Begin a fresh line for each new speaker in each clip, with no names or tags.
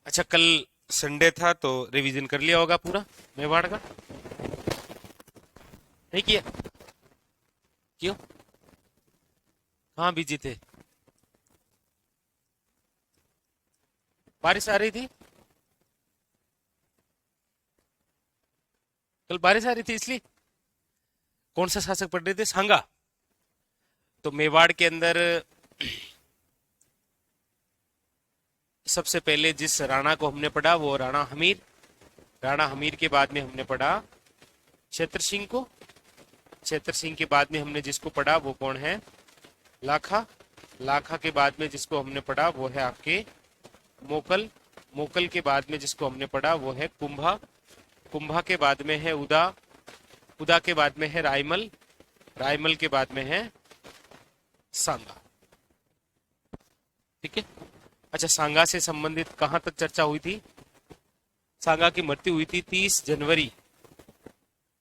अच्छा, कल संडे था तो रिवीजन कर लिया होगा पूरा मेवाड़ का? नहीं किया? क्यों? कहाँ बिजी थे? बारिश आ रही थी? कल बारिश आ रही थी इसलिए? कौन सा शासक पढ़ रहे थे, सांगा? तो मेवाड़ के अंदर सबसे पहले जिस राणा को हमने पढ़ा वो राणा हमीर। राणा हमीर के बाद में हमने पढ़ा क्षेत्र सिंह को। क्षेत्र सिंह के बाद में हमने जिसको पढ़ा वो कौन है? लाखा। लाखा के बाद में जिसको हमने पढ़ा वो है आपके मोकल। मोकल के बाद में जिसको हमने पढ़ा वो है कुंभा। कुंभा के बाद में है उदा। उदा के बाद में है रायमल। रायमल के बाद में है सांगा। ठीक है। अच्छा, सांगा से संबंधित कहां तक चर्चा हुई थी? सांगा की मृत्यु हुई थी 30 जनवरी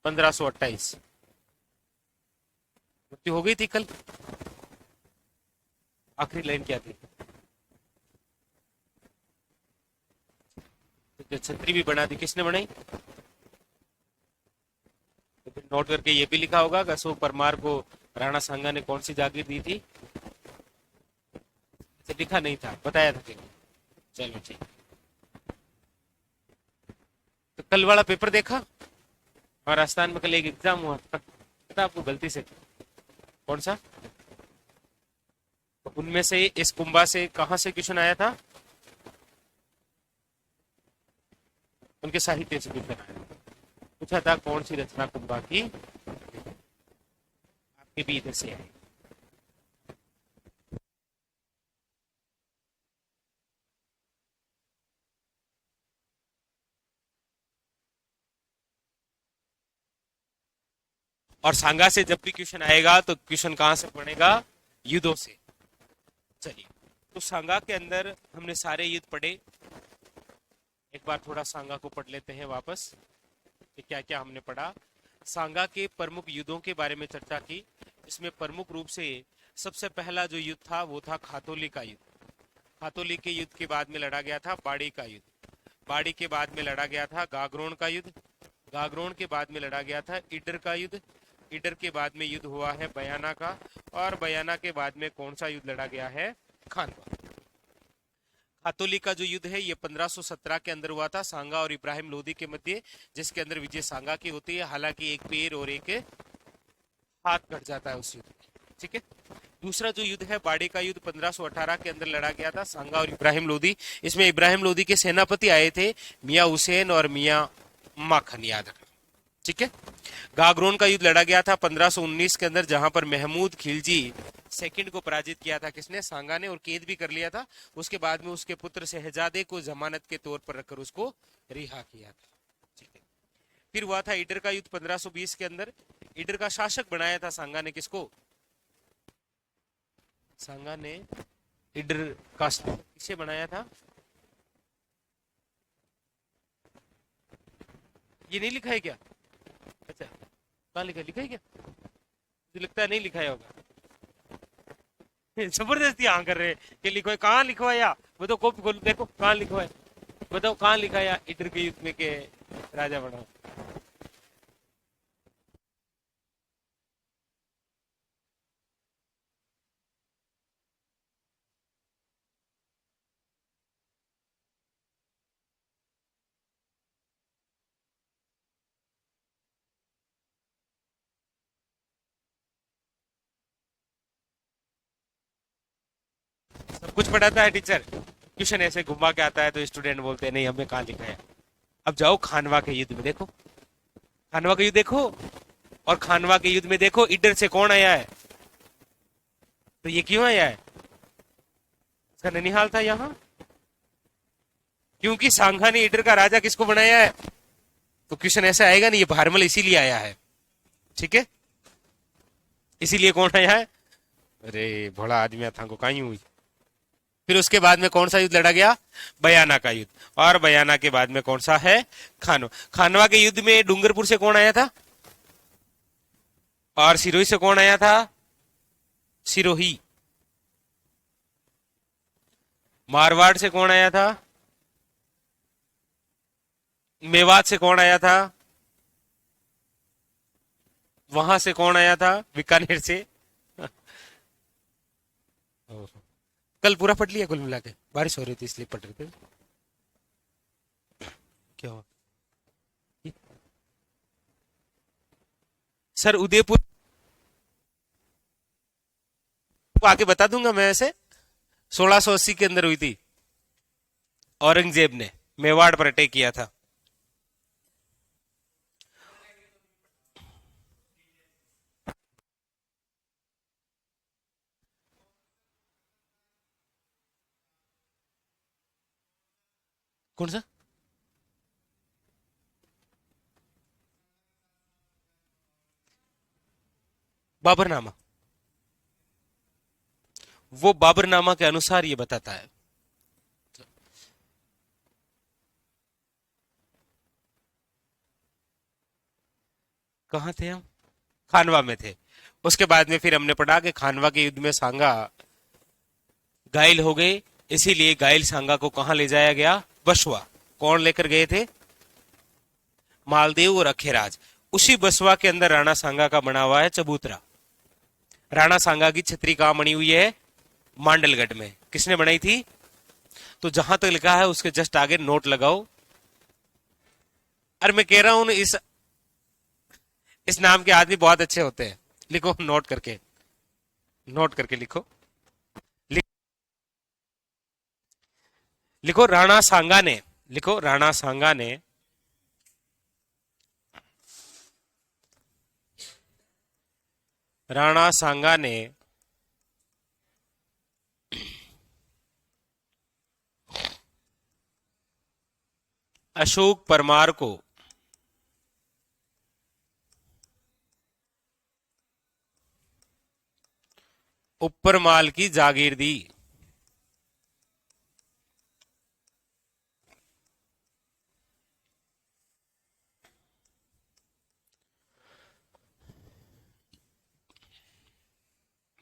1528। मृत्यु हो गई थी कल। आखिरी लाइन क्या थी? तो छतरी भी बना दी, किसने बनाई? तो फिर नोट करके ये भी लिखा होगा कि अशोक परमार को राणा सांगा ने कौन सी जागीर दी थी? तो लिखा नहीं था, बताया था केवल। चलो ठीक। तो कल वाला पेपर देखा? और राजस्थान में कल एक एग्जाम हुआ था, पता आपको गलती से कौन सा? तो उनमें से इस कुंभा से कहां से क्वेश्चन आया था? उनके साहित्य से क्वेश्चन आया। पूछा था कौन सी रचना कुंभा की आपके भी इधर से आई। और सांगा से जब भी क्वेश्चन आएगा तो क्वेश्चन कहां से बनेगा? युद्धों से। चलिए, तो सांगा के अंदर हमने सारे युद्ध पढ़े। एक बार थोड़ा सांगा को पढ़ लेते हैं वापस कि क्या क्या हमने पढ़ा। सांगा के प्रमुख युद्धों के बारे में चर्चा की। इसमें प्रमुख रूप से सबसे पहला जो युद्ध था वो था खातोली का युद्ध। खातोली के युद्ध के बाद में लड़ा गया था बाड़ी का युद्ध। बाड़ी के बाद में लड़ा गया था गागरोन का युद्ध। गागरोन के बाद में लड़ा गया था ईडर का युद्ध। ईडर के बाद में युद्ध हुआ है बयाना का। और बयाना के बाद में कौन सा युद्ध लड़ा गया है? खानवा। खातोली का जो युद्ध है ये 1517 के अंदर हुआ था सांगा और इब्राहिम लोदी के मध्य, जिसके अंदर विजय सांगा की होती है। हालांकि एक पैर और एक हाथ कट जाता है उस युद्ध में। ठीक है। दूसरा जो युद्ध है बाड़ी का युद्ध 1518 के अंदर लड़ा गया था सांगा और इब्राहिम लोदी। इसमें इब्राहिम लोदी के सेनापति आए थे मियाँ हुसैन और मियाँ माखन, याद रखना। ठीक है। गागरोन का युद्ध लड़ा गया था 1519 के अंदर, जहां पर महमूद खिलजी सेकंड को पराजित किया था किसने? सांगा ने, और कैद भी कर लिया था। उसके बाद में उसके पुत्र शहजादे को जमानत के तौर पर रखकर उसको रिहा किया था। ठीक है। फिर हुआ था ईडर का युद्ध 1520 के अंदर। ईडर का शासक बनाया था सांगा ने किसको? सांगा ने ईडर का किसे बनाया था? ये नहीं लिखा है क्या? अच्छा, कहाँ लिखा? लिखा है क्या? मुझे लगता है नहीं लिखा है होगा। जबरदस्ती हाँ कर रहे हैं कि लिखो है। कहाँ लिखो है? या बताओ, कॉपी खोलो देखो कहाँ लिखो है। बताओ कहाँ लिखा है या ईडर के युद्ध में के राजा बना? सब कुछ पढ़ाता है टीचर, क्वेश्चन ऐसे घुमा के आता है तो स्टूडेंट बोलते हैं नहीं हमें कहाँ लिखा है। अब जाओ खानवा के युद्ध में देखो। खानवा का युद्ध देखो। और खानवा के युद्ध में देखो ईडर से कौन आया है? तो ये क्यों आया है? इसका ननिहाल था यहाँ, क्योंकि सांगा ने ईडर का राजा किसको बनाया है। तो क्वेश्चन ऐसा आएगा नहीं, ये भारमल इसीलिए आया है। ठीक है। इसीलिए कौन आया है? अरे भोला आदमी था को कहीं हुई। फिर उसके बाद में कौन सा युद्ध लड़ा गया? बयाना का युद्ध। और बयाना के बाद में कौन सा है? खानवा। खानवा के युद्ध में डूंगरपुर से कौन आया था? और सिरोही से कौन आया था? सिरोही। मारवाड़ से कौन आया था? मेवात से कौन आया था? वहां से कौन आया था? बीकानेर से। कल पूरा पढ़ लिया कुल मिला के? बारिश हो रही थी इसलिए पढ़ रहे थे। क्या हुआ? सर उदयपुर को आगे बता दूंगा मैं। ऐसे 1680 के अंदर हुई थी, औरंगजेब ने मेवाड़ पर अटैक किया था। कौन सा? बाबरनामा। वो बाबरनामा के अनुसार ये बताता है। कहाँ थे हम? खानवा में थे। उसके बाद में फिर हमने पढ़ा कि खानवा के युद्ध में सांगा घायल हो गए, इसीलिए घायल सांगा को कहां ले जाया गया? बसवा। कौन लेकर गए थे? मालदेव और अखेराज। उसी बसवा के अंदर राणा सांगा का बना हुआ है चबूतरा। राणा सांगा की छतरी कहां बनी हुई है? मांडलगढ़ में। किसने बनाई थी? तो जहां तक लिखा है उसके जस्ट आगे नोट लगाओ। अरे मैं कह रहा हूं इस नाम के आदमी बहुत अच्छे होते हैं। लिखो नोट करके, नोट करके लिखो। लिख, लिखो राणा सांगा ने, लिखो राणा सांगा ने राणा सांगा ने अशोक परमार को ऊपर माल की जागीर दी।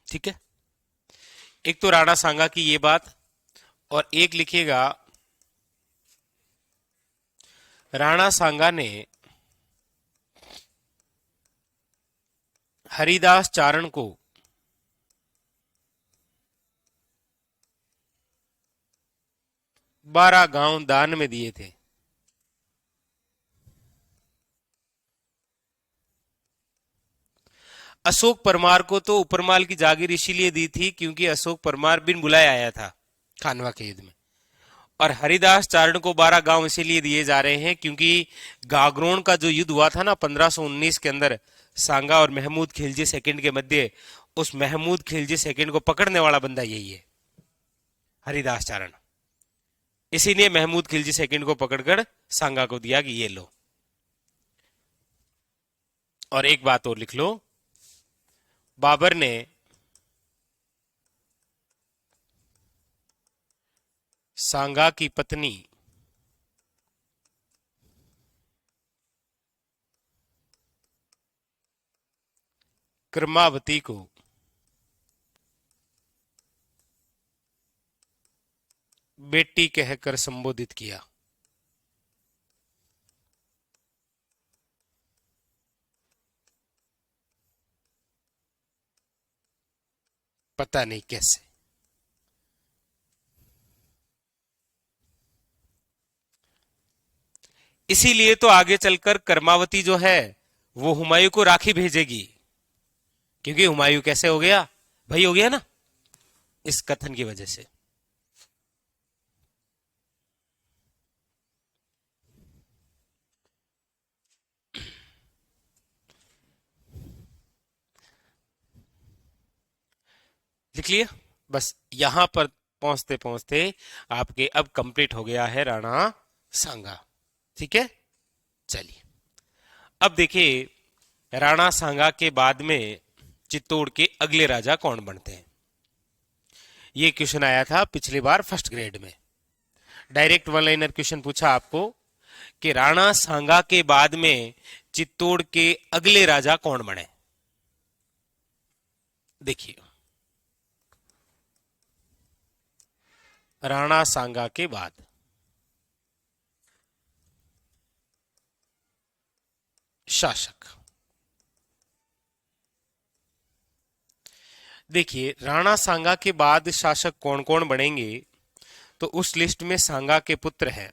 ठीक है, एक तो राणा सांगा की ये बात, और एक लिखिएगा राणा सांगा ने हरिदास चारण को बारह गांव दान में दिए थे। अशोक परमार को तो उपरमाल की जागीर इसीलिए दी थी क्योंकि अशोक परमार बिन बुलाए आया था खानवा के युद्ध में। और हरिदास चारण को 12 गांव इसीलिए दिए जा रहे हैं क्योंकि गागरोन का जो युद्ध हुआ था ना 1519 के अंदर, सांगा और महमूद खिलजी सेकंड के मध्य, उस महमूद खिलजी सेकंड को पकड़ने वाला बंदा यही है, हरिदास चारण। इसीलिए महमूद खिलजी सेकंड को पकड़कर सांगा को दिया कि ये लो। और एक बात और लिख लो, बाबर ने सांगा की पत्नी क्रमावती को बेटी कहकर संबोधित किया। पता नहीं कैसे। इसीलिए तो आगे चलकर कर्मावती जो है वो हुमायूं को राखी भेजेगी, क्योंकि हुमायूं कैसे हो गया भाई? हो गया ना इस कथन की वजह से। लिख लिया? बस यहां पर पहुंचते पहुंचते आपके अब कंप्लीट हो गया है राणा सांगा। ठीक है, चलिए अब देखिए राणा सांगा के बाद में चित्तौड़ के अगले राजा कौन बनते हैं। ये क्वेश्चन आया था पिछली बार फर्स्ट ग्रेड में। डायरेक्ट वन लाइनर क्वेश्चन पूछा आपको कि राणा सांगा के बाद में चित्तौड़ के अगले राजा कौन बने। देखिए राणा सांगा के बाद शासक। देखिए, राणा सांगा के बाद शासक कौन कौन बनेंगे, तो उस लिस्ट में सांगा के पुत्र हैं।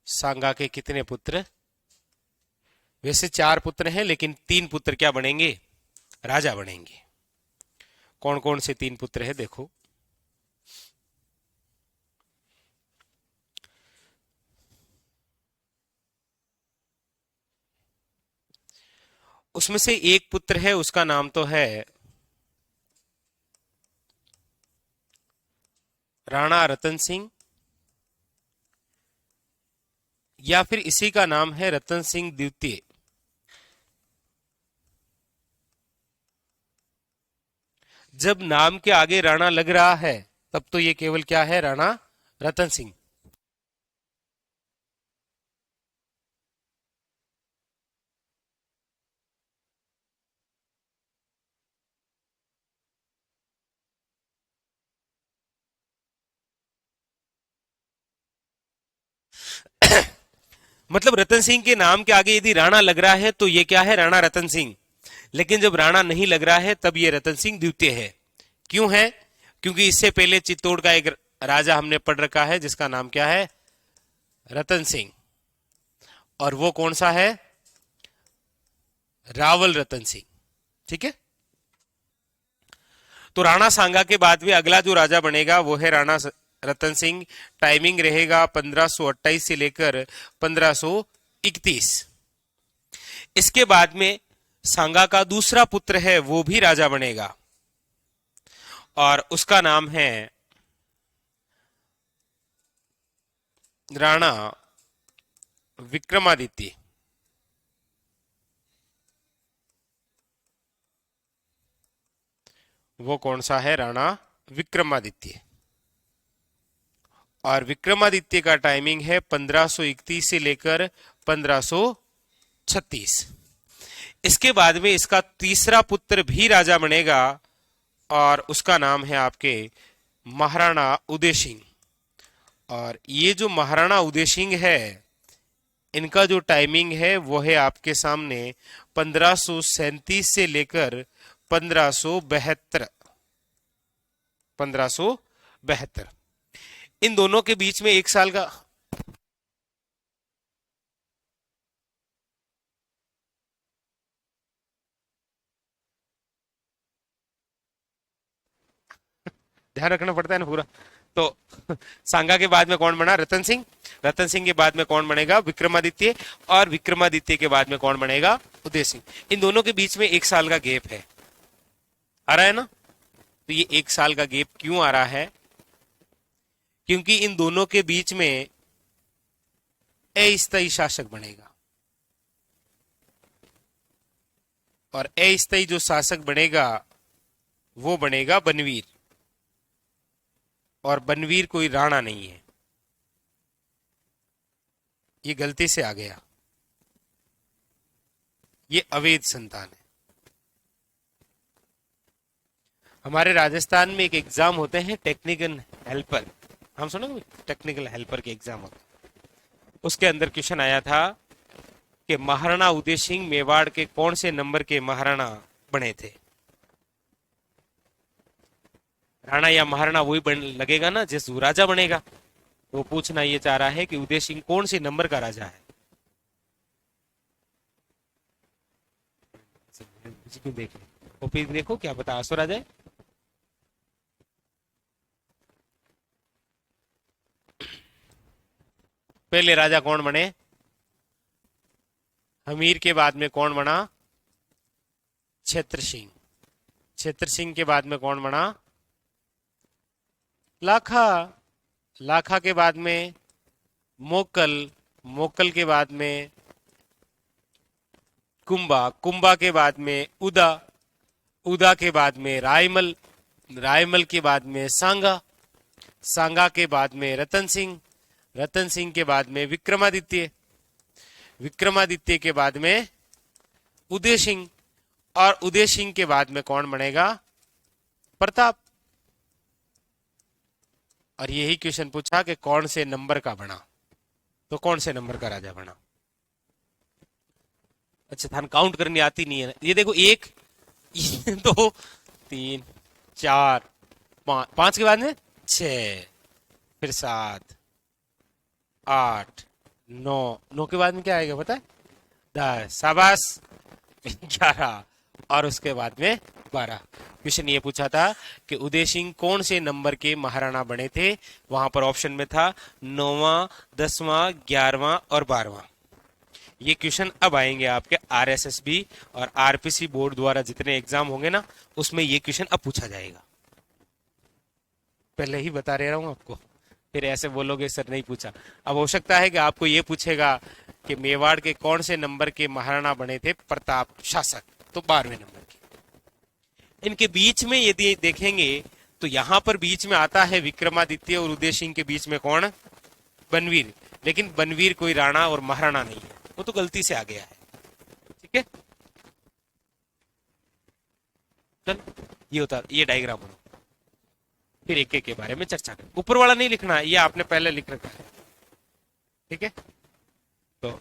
सांगा के कितने पुत्र? वैसे 4 पुत्र हैं, लेकिन 3 पुत्र क्या बनेंगे? राजा बनेंगे। कौन कौन से 3 पुत्र हैं देखो। उसमें से एक पुत्र है, उसका नाम तो है राणा रतन सिंह, या फिर इसी का नाम है रतन सिंह द्वितीय। जब नाम के आगे राणा लग रहा है तब तो ये केवल क्या है? राणा रतन सिंह। मतलब रतन सिंह के नाम के आगे यदि राणा लग रहा है तो ये क्या है? राणा रतन सिंह। लेकिन जब राणा नहीं लग रहा है तब ये रतन सिंह द्वितीय है। क्यों है? क्योंकि इससे पहले चित्तौड़ का एक राजा हमने पढ़ रखा है जिसका नाम क्या है? रतन सिंह। और वो कौन सा है? रावल रतन सिंह। ठीक है। तो राणा सांगा के बाद में अगला जो राजा बनेगा वो है राणा रतन सिंह। टाइमिंग रहेगा 1528 से लेकर 1531। इसके बाद में सांगा का दूसरा पुत्र है, वो भी राजा बनेगा और उसका नाम है राणा विक्रमादित्य। वो कौन सा है? राणा विक्रमादित्य। और विक्रमादित्य का टाइमिंग है 1531 से लेकर 1536। इसके बाद में इसका तीसरा पुत्र भी राजा बनेगा और उसका नाम है आपके महाराणा उदय सिंह। और ये जो महाराणा उदय सिंह है, इनका जो टाइमिंग है वो है आपके सामने 1537 से लेकर 1572। 1572। इन दोनों के बीच में 1 साल का ध्यान रखना पड़ता है ना पूरा। तो सांगा के बाद में कौन बना? रतन सिंह। रतन सिंह के बाद में कौन बनेगा? विक्रमादित्य। और विक्रमादित्य के बाद में कौन बनेगा? उदय सिंह। इन दोनों के बीच में 1 साल का गैप है। आ रहा है ना? तो ये 1 साल का गैप क्यों आ रहा है? क्योंकि इन दोनों के बीच में अस्थायी शासक बनेगा, और अस्थायी जो शासक बनेगा वो बनेगा बनवीर। और बनवीर कोई राणा नहीं है, ये गलती से आ गया, ये अवैध संतान है। हमारे राजस्थान में एक एग्जाम होते हैं टेक्निकल हेल्पर, हम सुनोगे? टेक्निकल हेल्पर के एग्जाम होते हैं। उसके अंदर क्वेश्चन आया था कि महाराणा उदय सिंह मेवाड़ के कौन से नंबर के महाराणा बने थे? राणा या महाराणा वही लगेगा ना जैसे राजा बनेगा। वो पूछना ये चाह रहा है कि उदय सिंह कौन से नंबर का राजा है। देख वो फिर देखो क्या पता आंसर आ जाए। पहले राजा कौन बने? हमीर के बाद में कौन बना? छेत्र सिंह। छेत्र सिंह के बाद में कौन बना? लाखा। लाखा के बाद में मोकल। मोकल के बाद में कुंभा। कुंभा के बाद में उदा। उदा के बाद में रायमल। रायमल के बाद में सांगा। सांगा के बाद में रतन सिंह। रतन सिंह के बाद में विक्रमादित्य। विक्रमादित्य के बाद में उदय सिंह। और उदय सिंह के बाद में कौन बनेगा? प्रताप। और यही क्वेश्चन पूछा कि कौन से नंबर का बना। तो कौन से नंबर का राजा बना? अच्छा, थान काउंट करनी आती नहीं है ना। ये देखो, एक, ये दो, तीन, चार, पांच, पांच के बाद में छह, फिर सात, आठ, नौ, नौ के बाद में क्या आएगा पता है? दस, शाबाश। 11, और उसके बाद में 12। क्वेश्चन ये पूछा था कि उदय सिंह कौन से नंबर के महाराणा बने थे। वहां पर ऑप्शन में था 9वां, 10वां, 11वां और 12वां। ये क्वेश्चन अब आएंगे आपके आरएसएसबी और आरपीसी बोर्ड द्वारा जितने एग्जाम होंगे ना, उसमें ये क्वेश्चन अब पूछा जाएगा। पहले ही बता रहा हूं आपको, फिर ऐसे बोलोगे सर नहीं पूछा। अब हो सकता है कि आपको ये पूछेगा कि मेवाड़ के कौन से नंबर के महाराणा बने थे प्रताप शासक, तो 12वें नंबर के। इनके बीच में यदि देखेंगे तो यहां पर बीच में आता है विक्रमादित्य और उदय सिंह के बीच में कौन? बनवीर। लेकिन बनवीर कोई राणा और महाराणा नहीं है, वो तो गलती से आ गया है। ठीक है, चल, ये होता, ये डायग्राम बनो, फिर एक एक के बारे में चर्चा करें। ऊपर वाला नहीं लिखना, ये आपने पहले लिख रखा है। ठीक है, तो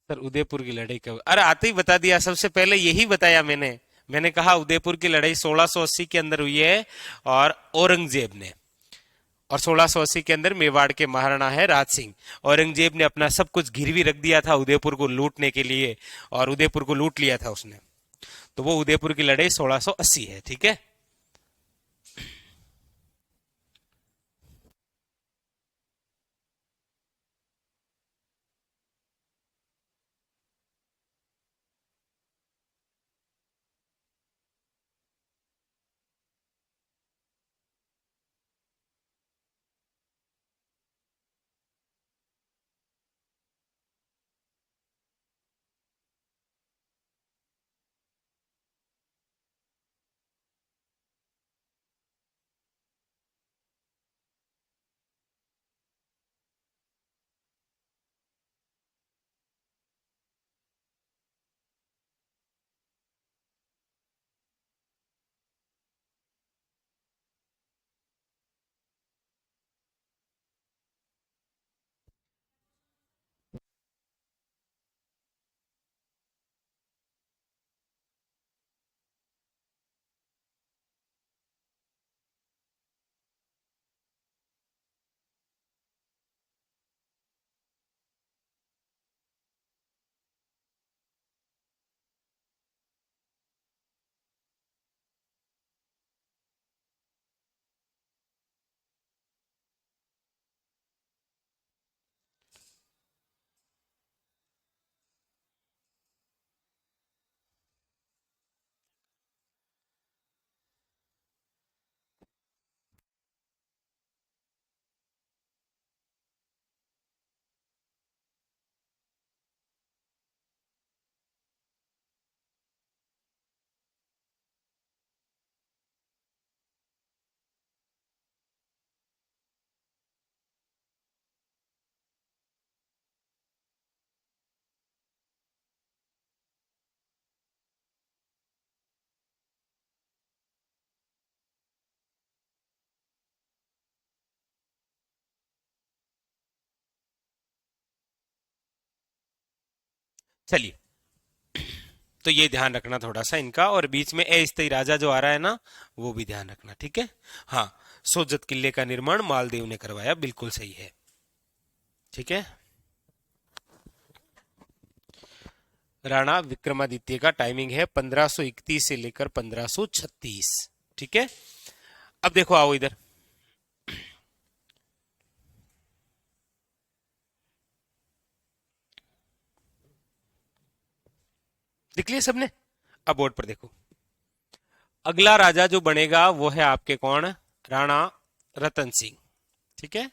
सर उदयपुर की लड़ाई कब? अरे आते ही बता दिया, सबसे पहले यही बताया मैंने। मैंने कहा उदयपुर की लड़ाई 1680 के अंदर हुई है, और औरंगजेब ने, और 1680 के अंदर मेवाड़ के महाराणा है राज सिंह। औरंगजेब ने अपना सब कुछ गिरवी रख दिया था उदयपुर को लूटने के लिए, और उदयपुर को लूट लिया था उसने। तो वो उदयपुर की लड़ाई 1680 है। ठीक है, चलिए। तो ये ध्यान रखना थोड़ा सा इनका, और बीच में अस्थायी राजा जो आ रहा है ना, वो भी ध्यान रखना। ठीक है, हाँ। सोजत किले का निर्माण मालदेव ने करवाया, बिल्कुल सही है। ठीक है, राणा विक्रमादित्य का टाइमिंग है 1531 से लेकर 1536। ठीक है, अब देखो, आओ इधर। लिख लिया सबने? अब बोर्ड पर देखो, अगला राजा जो बनेगा वो है आपके कौन, राणा रतन सिंह। ठीक है,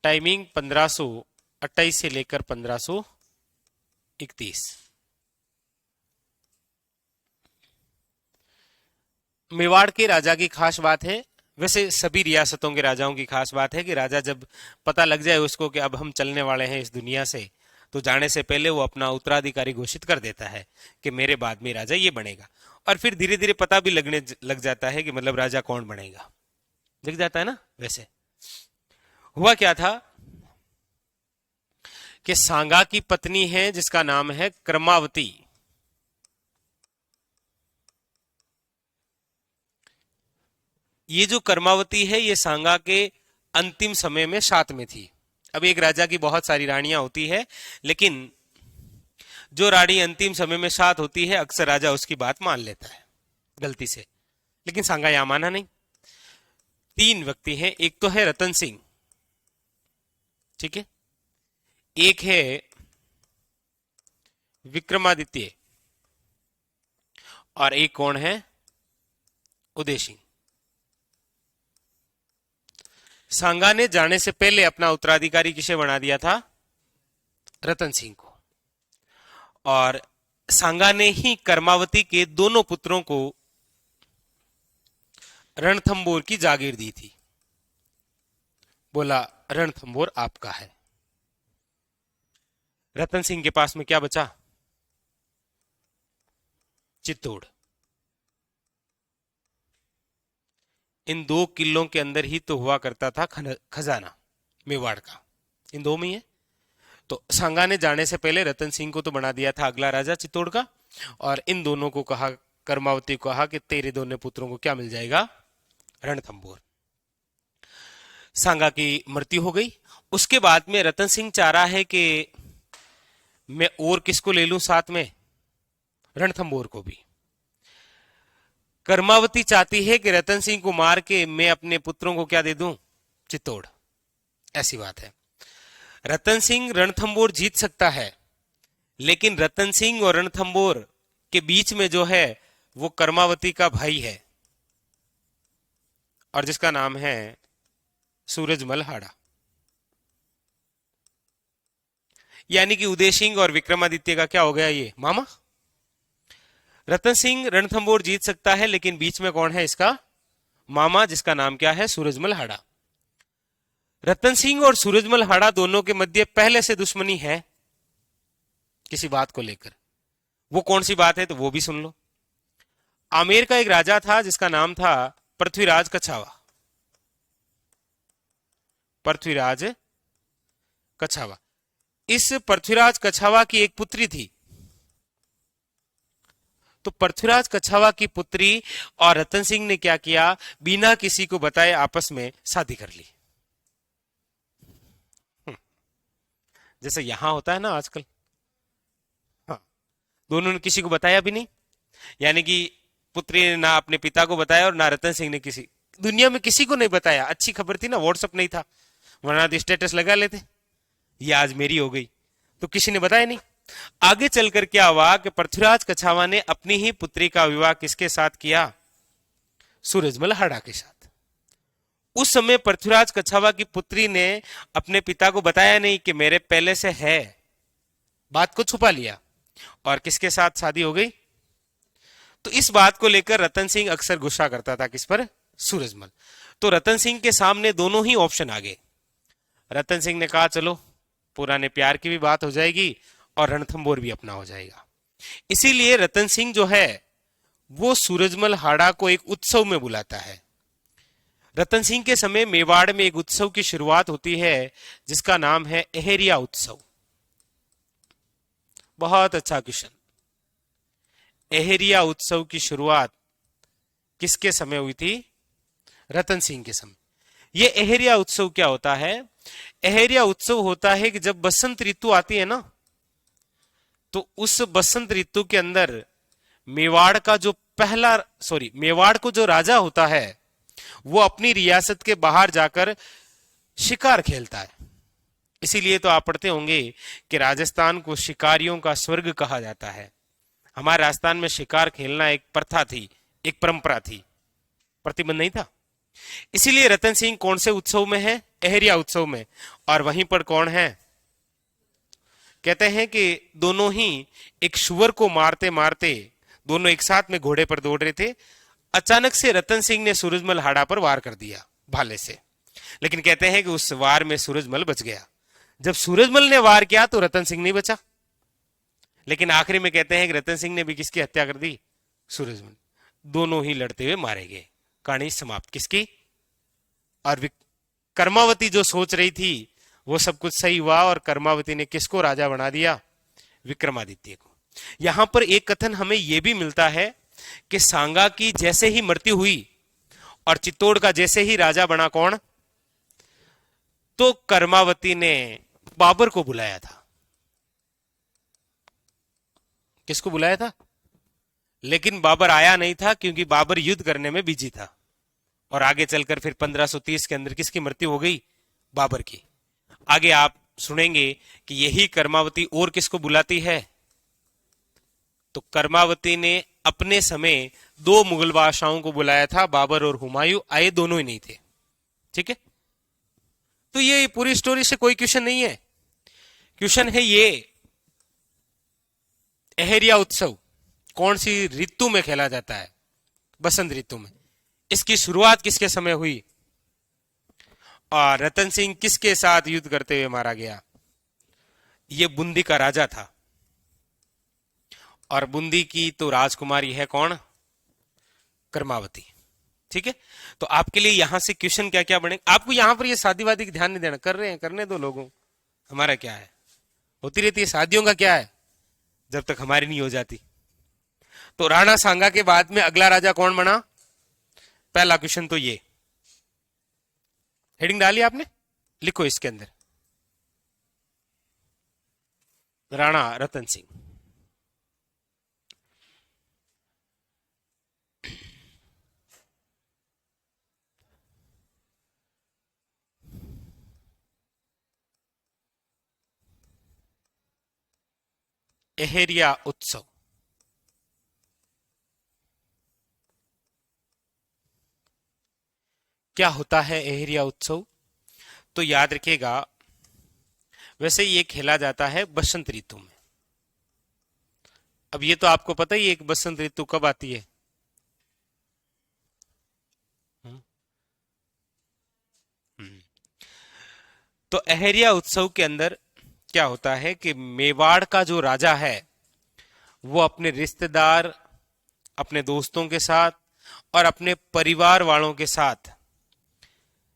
टाइमिंग 1528 से लेकर 1531। मेवाड़ के राजा की खास बात है, वैसे सभी रियासतों के राजाओं की खास बात है कि राजा जब पता लग जाए उसको कि अब हम चलने वाले हैं इस दुनिया से, तो जाने से पहले वो अपना उत्तराधिकारी घोषित कर देता है कि मेरे बाद में राजा ये बनेगा। और फिर धीरे धीरे पता भी लगने लग जाता है कि मतलब राजा कौन बनेगा, लग जाता है ना। वैसे हुआ क्या था कि सांगा की पत्नी है जिसका नाम है कर्मावती। ये जो कर्मावती है ये सांगा के अंतिम समय में साथ में थी। अब एक राजा की बहुत सारी रानियां होती है, लेकिन जो रानी अंतिम समय में साथ होती है अक्सर राजा उसकी बात मान लेता है गलती से, लेकिन सांगा यहां माना नहीं। 3 व्यक्ति हैं, एक तो है रतन सिंह, ठीक है, एक है विक्रमादित्य, और एक कौन है, उदय सिंह। सांगा ने जाने से पहले अपना उत्तराधिकारी किसे बना दिया था, रतन सिंह को, और सांगा ने ही कर्मावती के दोनों पुत्रों को रणथंबोर की जागीर दी थी। बोला रणथंबोर आपका है। रतन सिंह के पास में क्या बचा, चित्तौड़। इन 2 किलों के अंदर ही तो हुआ करता था खजाना मेवाड़ का, इन 2 में ही है। तो सांगा ने जाने से पहले रतन सिंह को तो बना दिया था अगला राजा चित्तौड़ का, और इन दोनों को कहा, कर्मावती को कहा कि तेरे दोनों पुत्रों को क्या मिल जाएगा, रणथंबोर। सांगा की मृत्यु हो गई। उसके बाद में रतन सिंह चाह रहा है कि मैं और किसको ले लूं साथ में, रणथंबोर को भी। कर्मावती चाहती है कि रतन सिंह को मार के मैं अपने पुत्रों को क्या दे दूं, चित्तौड़। ऐसी बात है। रतन सिंह रणथंबोर जीत सकता है, लेकिन रतन सिंह और रणथंबोर के बीच में जो है वो कर्मावती का भाई है, और जिसका नाम है सूरजमल हाड़ा। यानी कि उदय सिंह और विक्रमादित्य का क्या हो गया, ये मामा। रतन सिंह रणथंबोर जीत सकता है, लेकिन बीच में कौन है, इसका मामा, जिसका नाम क्या है, सूरजमल हाड़ा। रतन सिंह और सूरजमल हाड़ा दोनों के मध्य पहले से दुश्मनी है किसी बात को लेकर। वो कौन सी बात है, तो वो भी सुन लो। आमेर का एक राजा था जिसका नाम था पृथ्वीराज कछावा। पृथ्वीराज कछावा। इस पृथ्वीराज कछावा की एक पुत्री थी। तो पृथ्वीराज कछावा की पुत्री और रतन सिंह ने क्या किया, बिना किसी को बताए आपस में शादी कर ली। जैसे यहां होता है ना आजकल। हाँ, दोनों ने किसी को बताया भी नहीं, यानी कि पुत्री ने ना अपने पिता को बताया और ना रतन सिंह ने किसी, दुनिया में किसी को नहीं बताया। अच्छी खबर थी ना, व्हाट्सएप नहीं था, वरना तो स्टेटस लगा लेते, ये आज मेरी हो गई, तो किसी ने बताया नहीं। आगे चलकर क्या हुआ कि पृथ्वीराज कछावा ने अपनी ही पुत्री का विवाह किसके साथ किया, सूरजमल हाड़ा के साथ। उस समय पृथ्वीराज कछावा की पुत्री ने अपने पिता को बताया नहीं कि मेरे पहले से है, बात को छुपा लिया, और किसके साथ शादी हो गई। तो इस बात को लेकर रतन सिंह अक्सर गुस्सा करता था, किस पर, सूरजमल। तो रतन सिंह के सामने दोनों ही ऑप्शन आ गए। रतन सिंह ने कहा चलो पुराने प्यार की भी बात हो जाएगी और रणथंबोर भी अपना हो जाएगा। इसीलिए रतन सिंह जो है वो सूरजमल हाड़ा को एक उत्सव में बुलाता है। रतन सिंह के समय मेवाड़ में एक उत्सव की शुरुआत होती है जिसका नाम है अहेरिया उत्सव। बहुत अच्छा क्वेश्चन। अहेरिया उत्सव की शुरुआत किसके समय हुई थी, रतन सिंह के समय। यह अहेरिया उत्सव क्या होता है, अहेरिया उत्सव होता है कि जब बसंत ऋतु आती है ना, तो उस बसंत ऋतु के अंदर मेवाड़ का जो मेवाड़ को जो राजा होता है वो अपनी रियासत के बाहर जाकर शिकार खेलता है। इसीलिए तो आप पढ़ते होंगे कि राजस्थान को शिकारियों का स्वर्ग कहा जाता है। हमारे राजस्थान में शिकार खेलना एक प्रथा थी, एक परंपरा थी, प्रतिबंध नहीं था। इसीलिए रतन सिंह कौन से उत्सव में है? अहरिया उत्सव में। और वहीं पर कौन है? कहते हैं कि दोनों ही एक शुअर को मारते मारते दोनों एक साथ में घोड़े पर दौड़ रहे थे। अचानक से रतन सिंह ने सूरजमल हाड़ा पर वार कर दिया भाले से। लेकिन कहते हैं कि उस वार में सूरजमल बच गया। जब सूरजमल ने वार किया तो रतन सिंह नहीं बचा। लेकिन आखिरी में कहते हैं कि रतन सिंह ने भी किसकी हत्या कर दी? सूरजमल। दोनों ही लड़ते हुए मारे गए। कहानी समाप्त। किसकी? और कर्मावती जो सोच रही थी वो सब कुछ सही हुआ, और कर्मावती ने किसको राजा बना दिया? विक्रमादित्य को। यहां पर एक कथन हमें यह भी मिलता है कि सांगा की जैसे ही मृत्यु हुई और चित्तौड़ का जैसे ही राजा बना कौन? तो कर्मावती ने बाबर को बुलाया था। किसको बुलाया था? लेकिन बाबर आया नहीं था, क्योंकि बाबर युद्ध करने में बिजी था। और आगे चलकर फिर 1530 के अंदर किसकी मृत्यु हो गई? बाबर की। आगे आप सुनेंगे कि यही कर्मावती और किसको बुलाती है? तो कर्मावती ने अपने समय दो मुगल बादशाहों को बुलाया था, बाबर और हुमायूं। आए दोनों ही नहीं थे। ठीक है, तो ये पूरी स्टोरी से कोई क्वेश्चन नहीं है। क्वेश्चन है ये, अहरिया उत्सव कौन सी ऋतु में खेला जाता है? बसंत ऋतु में। इसकी शुरुआत किसके समय हुई? और रतन सिंह किसके साथ युद्ध करते हुए मारा गया? ये बूंदी का राजा था, और बूंदी की तो राजकुमारी है कौन? कर्मावती। ठीक है, तो आपके लिए यहां से क्वेश्चन क्या क्या बने? आपको यहां पर ये शादीवादी का ध्यान नहीं देना, कर रहे हैं करने दो लोगों, हमारा क्या है, होती रहती है शादियों का क्या है, जब तक हमारी नहीं हो जाती। तो राणा सांगा के बाद में अगला राजा कौन बना? पहला क्वेश्चन तो ये हेडिंग डाली आपने, लिखो इसके अंदर, राणा रतन सिंह। अहेरिया उत्सव। क्या होता है अहेरिया उत्सव? तो याद रखिएगा, वैसे ये खेला जाता है बसंत ऋतु में। अब ये तो आपको पता ही है कि बसंत ऋतु कब आती है। तो अहेरिया उत्सव के अंदर क्या होता है कि मेवाड़ का जो राजा है वो अपने रिश्तेदार, अपने दोस्तों के साथ और अपने परिवार वालों के साथ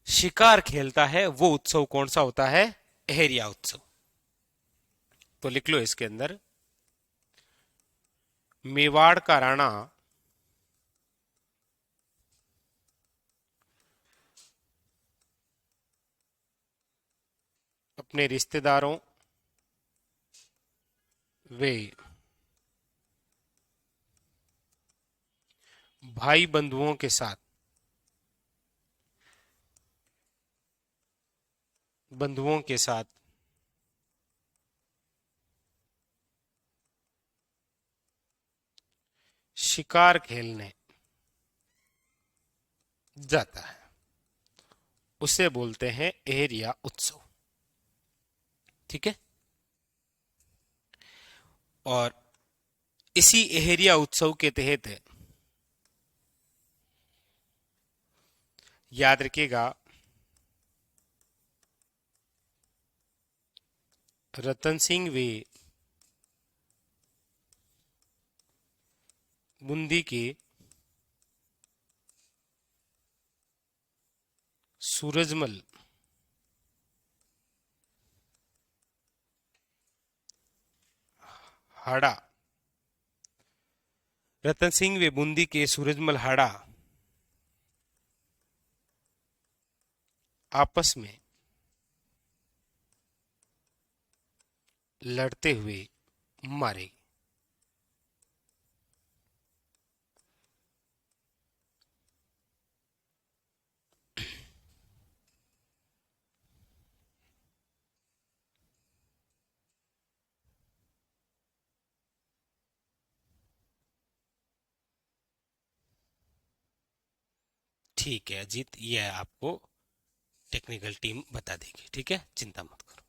शिकार खेलता है। वो उत्सव कौन सा होता है? अहेरिया उत्सव। तो लिख लो इसके अंदर, मेवाड़ का राणा अपने रिश्तेदारों वे भाई बंधुओं के साथ शिकार खेलने जाता है। उसे बोलते हैं अहेरिया उत्सव। ठीक है, और इसी अहेरिया उत्सव के तहत याद रखिएगा, रतन सिंह वे बूंदी के सूरजमल हाड़ा, रतन सिंह वे बूंदी के सूरजमल हाड़ा आपस में लड़ते हुए मारे। ठीक है अजीत, ये आपको टेक्निकल टीम बता देगी, ठीक है, चिंता मत करो।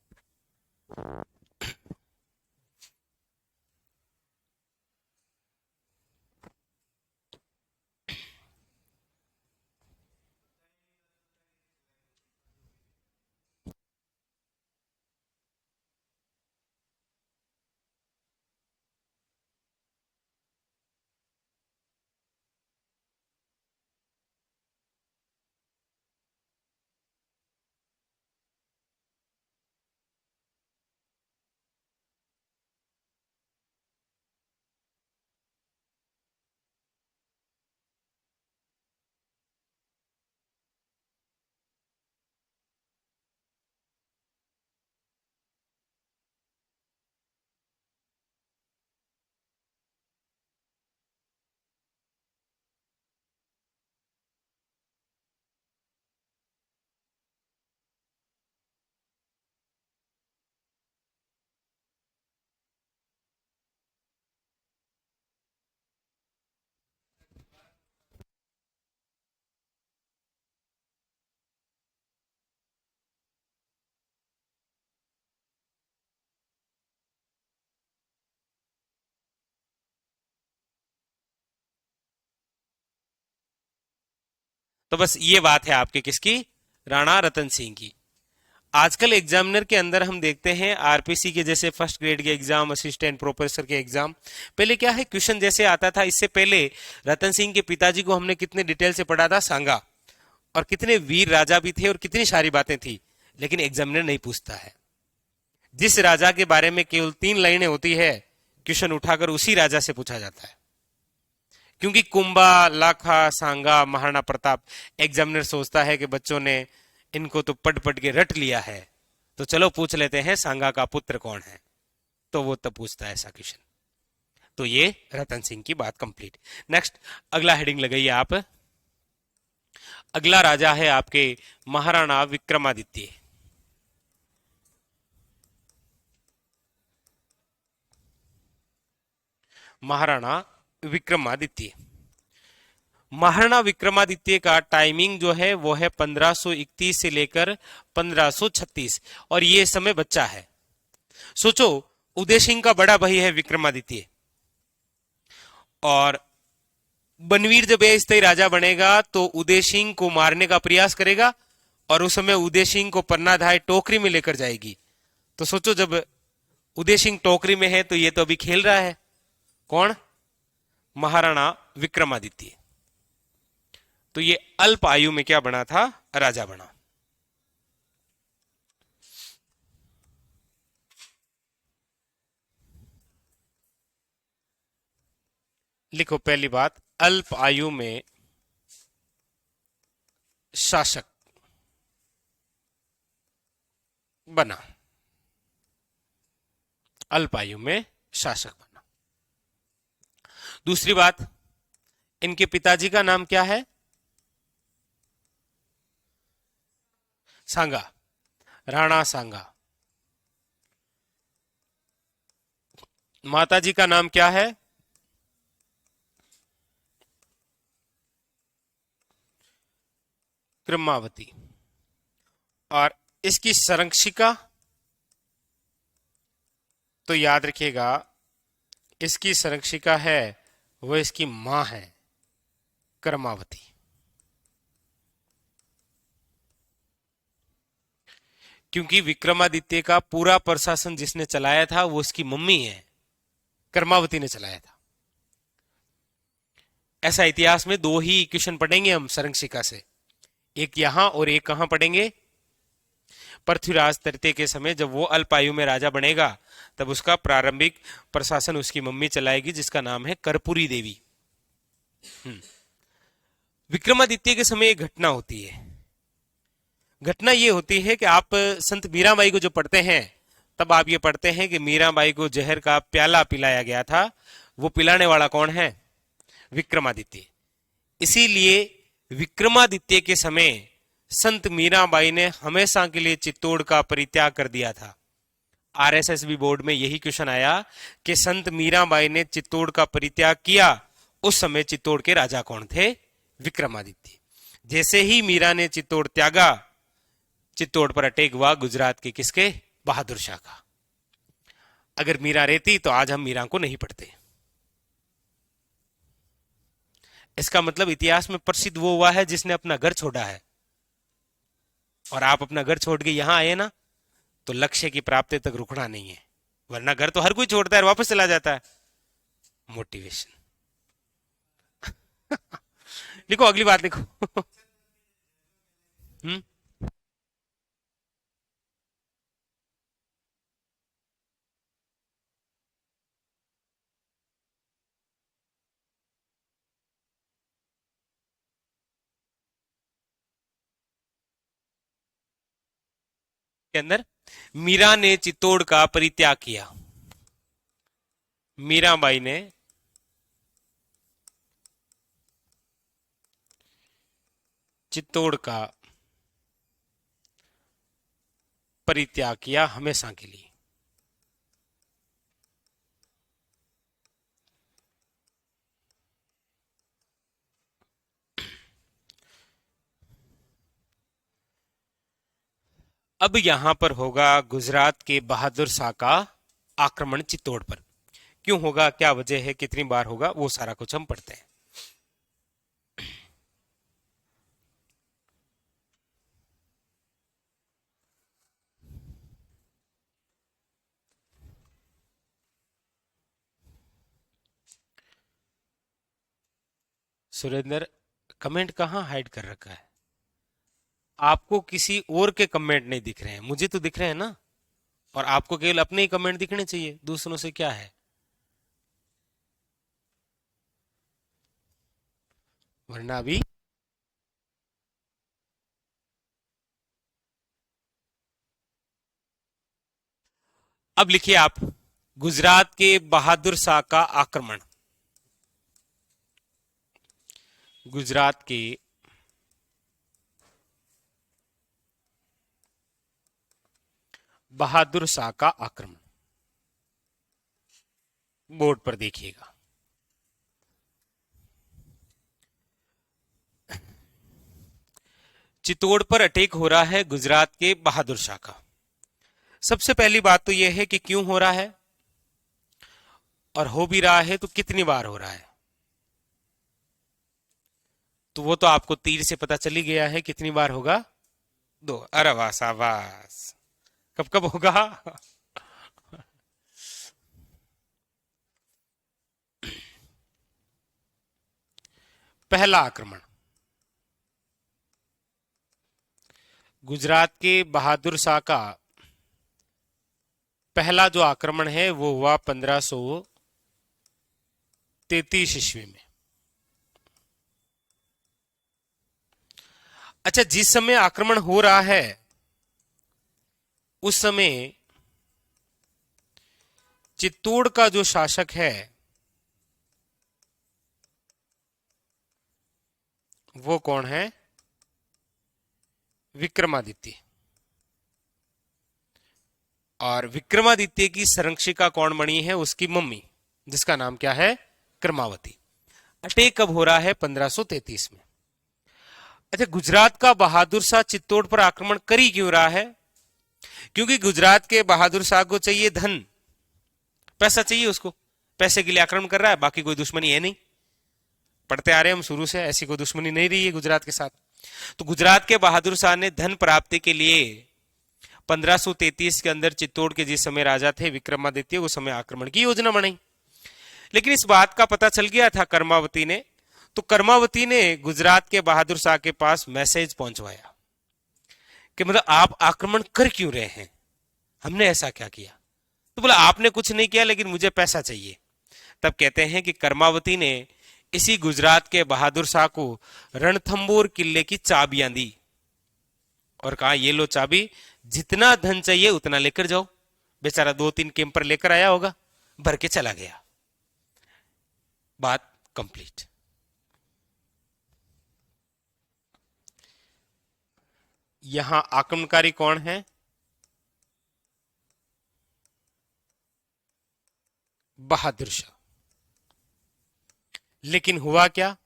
तो बस ये बात है आपके किसकी, राणा रतन सिंह की। आजकल एग्जामिनर के अंदर हम देखते हैं आरपीसी के जैसे फर्स्ट ग्रेड के एग्जाम, असिस्टेंट प्रोफेसर के एग्जाम, पहले क्या है क्वेश्चन जैसे आता था, इससे पहले रतन सिंह के पिताजी को हमने कितने डिटेल से पढ़ा था सांगा, और कितने वीर राजा भी थे और कितनी सारी बातें थी, लेकिन एग्जामिनर नहीं पूछता है। जिस राजा के बारे में केवल 3 लाइनें होती है, क्वेश्चन उठाकर उसी राजा से पूछा जाता है, क्योंकि कुंभा, लाखा, सांगा, महाराणा प्रताप एग्जामिनर सोचता है कि बच्चों ने इनको तो पढ़ पढ़ के रट लिया है, तो चलो पूछ लेते हैं सांगा का पुत्र कौन है, तो वो तब पूछता है ऐसा क्वेश्चन। तो ये रतन सिंह की बात कंप्लीट। नेक्स्ट अगला हेडिंग लगाइए आप। अगला राजा है आपके महाराणा विक्रमादित्य। महाराणा विक्रमादित्य। महाराणा विक्रमादित्य का टाइमिंग जो है वो है 1531 से लेकर 1536, और ये समय बच्चा है। सोचो उदय सिंह का बड़ा भाई है विक्रमादित्य, और बनवीर जब स्थायी राजा बनेगा तो उदय सिंह को मारने का प्रयास करेगा, और उस समय उदय सिंह को पन्नाधाय टोकरी में लेकर जाएगी। तो सोचो जब उदय सिंह टोकरी में है तो ये तो अभी खेल रहा है, कौन, महाराणा विक्रमादित्य। तो ये अल्प आयु में क्या बना था, राजा बना। लिखो पहली बात, अल्प आयु में शासक बना, अल्प आयु में शासक बना। दूसरी बात, इनके पिताजी का नाम क्या है, सांगा, राणा सांगा। माताजी का नाम क्या है, क्रमावती। और इसकी संरक्षिका, तो याद रखिएगा इसकी संरक्षिका है वो इसकी मां है, क्रमावती। क्योंकि विक्रमादित्य का पूरा प्रशासन जिसने चलाया था वो उसकी मम्मी है, कर्मावती ने चलाया था। ऐसा इतिहास में 2 ही क्वेश्चन पढ़ेंगे हम संरक्षिका से, एक यहां और एक कहां पढ़ेंगे, पृथ्वीराज तृतीय के समय जब वो अल्पायु में राजा बनेगा तब उसका प्रारंभिक प्रशासन उसकी मम्मी चलाएगी, जिसका नाम है कर्पूरी देवी। विक्रमादित्य के समय एक घटना होती है। घटना ये होती है कि आप संत मीराबाई को जो पढ़ते हैं तब आप ये पढ़ते हैं कि मीराबाई को जहर का प्याला पिलाया गया था, वो पिलाने वाला कौन है, विक्रमादित्य। इसीलिए विक्रमादित्य के समय संत मीराबाई ने हमेशा के लिए चित्तौड़ का परित्याग कर दिया था। आरएसएस बोर्ड में यही क्वेश्चन आया कि संत मीराबाई ने चित्तौड़ का परित्याग किया, उस समय चित्तौड़ के राजा कौन थे, विक्रमादित्य। जैसे ही मीरा ने चित्तौड़ त्यागा, चित्तौड़ पर अटैक हुआ गुजरात के किसके? बहादुर शाह का। अगर मीरा रहती तो आज हम मीरा को नहीं पढ़ते। इसका मतलब इतिहास में प्रसिद्ध वो हुआ है जिसने अपना घर छोड़ा है। और आप अपना घर छोड़ के यहां आए ना, तो लक्ष्य की प्राप्ति तक रुकना नहीं है, वरना घर तो हर कोई छोड़ता है और वापस चला जाता है। मोटिवेशन। लिखो, अगली बात लिखो। हम्म। के अंदर मीरा ने चित्तौड़ का परित्याग किया। मीराबाई ने चित्तौड़ का परित्याग किया हमेशा के लिए। अब यहां पर होगा गुजरात के बहादुर शाह का आक्रमण चित्तौड़ पर। क्यों होगा, क्या वजह है, कितनी बार होगा, वो सारा कुछ हम पढ़ते हैं। सुरेंद्र, कमेंट कहां हाइड कर रखा है? आपको किसी और के कमेंट नहीं दिख रहे हैं, मुझे तो दिख रहे हैं ना। और आपको केवल अपने ही कमेंट दिखने चाहिए, दूसरों से क्या है। वरना अभी अब लिखिए आप, गुजरात के बहादुर शाह का आक्रमण। गुजरात के बहादुर शाह का आक्रमण। बोर्ड पर देखिएगा। चित्तौड़ पर अटैक हो रहा है गुजरात के बहादुर शाह का। सबसे पहली बात तो यह है कि क्यों हो रहा है, और हो भी रहा है तो कितनी बार हो रहा है। तो वो तो आपको तीर से पता चली गया है, कितनी बार होगा? 2। अरे वाह, शाबाश। कब कब होगा? पहला आक्रमण गुजरात के बहादुर शाह का पहला जो आक्रमण है वो हुआ 1533 ईस्वी में। अच्छा, जिस समय आक्रमण हो रहा है उस समय चित्तौड़ का जो शासक है वो कौन है? विक्रमादित्य। और विक्रमादित्य की संरक्षिका कौन बनी है? उसकी मम्मी, जिसका नाम क्या है? कर्मावती। अटैक कब हो रहा है? 1533 में। अच्छा, गुजरात का बहादुर शाह चित्तौड़ पर आक्रमण कर ही क्यों रहा है? क्योंकि गुजरात के बहादुर शाह को चाहिए धन, पैसा चाहिए उसको, पैसे के लिए आक्रमण कर रहा है, बाकी कोई दुश्मनी है नहीं। पढ़ते आ रहे हैं हम शुरू से, ऐसी कोई दुश्मनी नहीं रही है गुजरात के साथ। तो गुजरात के बहादुर शाह ने धन प्राप्ति के लिए 1533 के अंदर चित्तौड़ के जिस समय राजा थे विक्रमादित्य, उस समय आक्रमण की योजना बनाई। लेकिन इस बात का पता चल गया था कर्मावती ने, तो कर्मावती ने गुजरात के बहादुर शाह के पास मैसेज पहुंचवाया कि मतलब आप आक्रमण कर क्यों रहे हैं, हमने ऐसा क्या किया? तो बोला आपने कुछ नहीं किया, लेकिन मुझे पैसा चाहिए। तब कहते हैं कि कर्मावती ने इसी गुजरात के बहादुर शाह को रणथंबोर किले की चाबियां दी और कहा ये लो चाबी, जितना धन चाहिए उतना लेकर जाओ। बेचारा 2-3 कैंपर लेकर आया होगा, भर के चला गया। बात कंप्लीट। यहां आक्रमणकारी कौन है? बहादुर शाह। लेकिन हुआ क्या?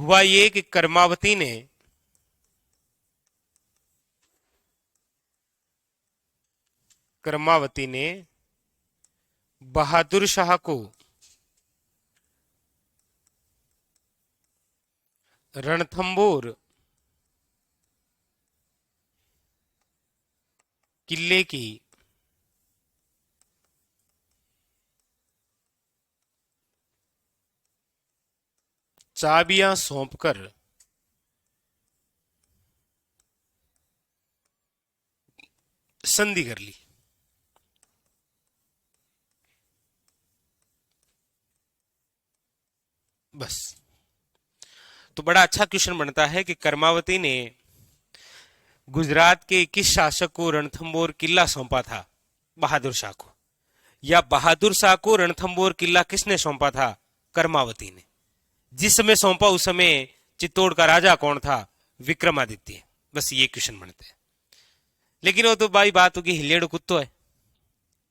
हुआ ये कि कर्मावती ने बहादुर शाह को रणथंबोर किले की चाबियां सौंपकर संधि कर ली। बस। तो बड़ा अच्छा क्वेश्चन बनता है कि कर्मावती ने गुजरात के किस शासक को रणथंबोर किला सौंपा था? बहादुर शाह को। या बहादुर शाह को रणथंबोर किला किसने सौंपा था? कर्मावती ने। जिस समय सौंपा उस समय चित्तौड़ का राजा कौन था? विक्रमादित्य। बस ये क्वेश्चन बनते हैं। लेकिन वो तो भाई बात होगी, हिलेड़ कुत्तो है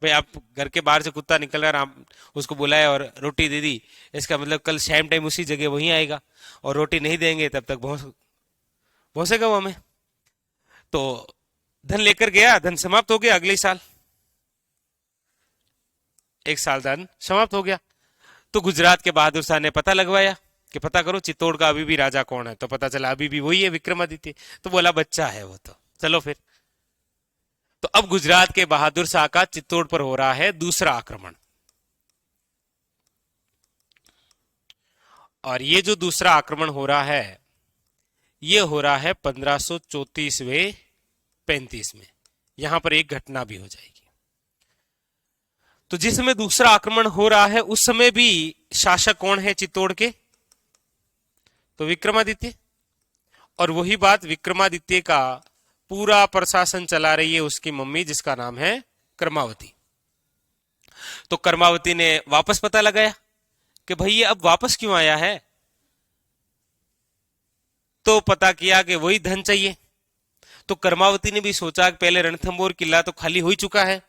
भाई। आप घर के बाहर से कुत्ता निकल रहा, आप उसको बुलाए और रोटी दे दी, इसका मतलब कल सेम टाइम उसी जगह वहीं आएगा, और रोटी नहीं देंगे तब तक भौंसेगा वो हमें। तो धन लेकर गया, धन समाप्त हो गया अगले साल, एक साल धन समाप्त हो गया। तो गुजरात के बहादुर शाह ने पता लगवाया कि पता करो चित्तौड़ का अभी भी राजा कौन है। तो पता चला अभी भी वही है, विक्रमादित्य। तो बोला बच्चा है वो, तो चलो फिर। तो अब गुजरात के बहादुर शाह का चित्तौड़ पर हो रहा है दूसरा आक्रमण। और ये जो दूसरा आक्रमण हो रहा है, ये हो रहा है 1534वें 35 में। यहां पर एक घटना भी हो जाएगी। तो जिस समय दूसरा आक्रमण हो रहा है उस समय भी शासक कौन है चित्तौड़ के? तो विक्रमादित्य। और वही बात, विक्रमादित्य का पूरा प्रशासन चला रही है उसकी मम्मी, जिसका नाम है कर्मावती। तो कर्मावती ने वापस पता लगाया कि भाई ये अब वापस क्यों आया है। तो पता किया कि वही धन चाहिए। तो कर्मावती ने भी सोचा कि पहले रणथंबोर किला तो खाली हो ही चुका है,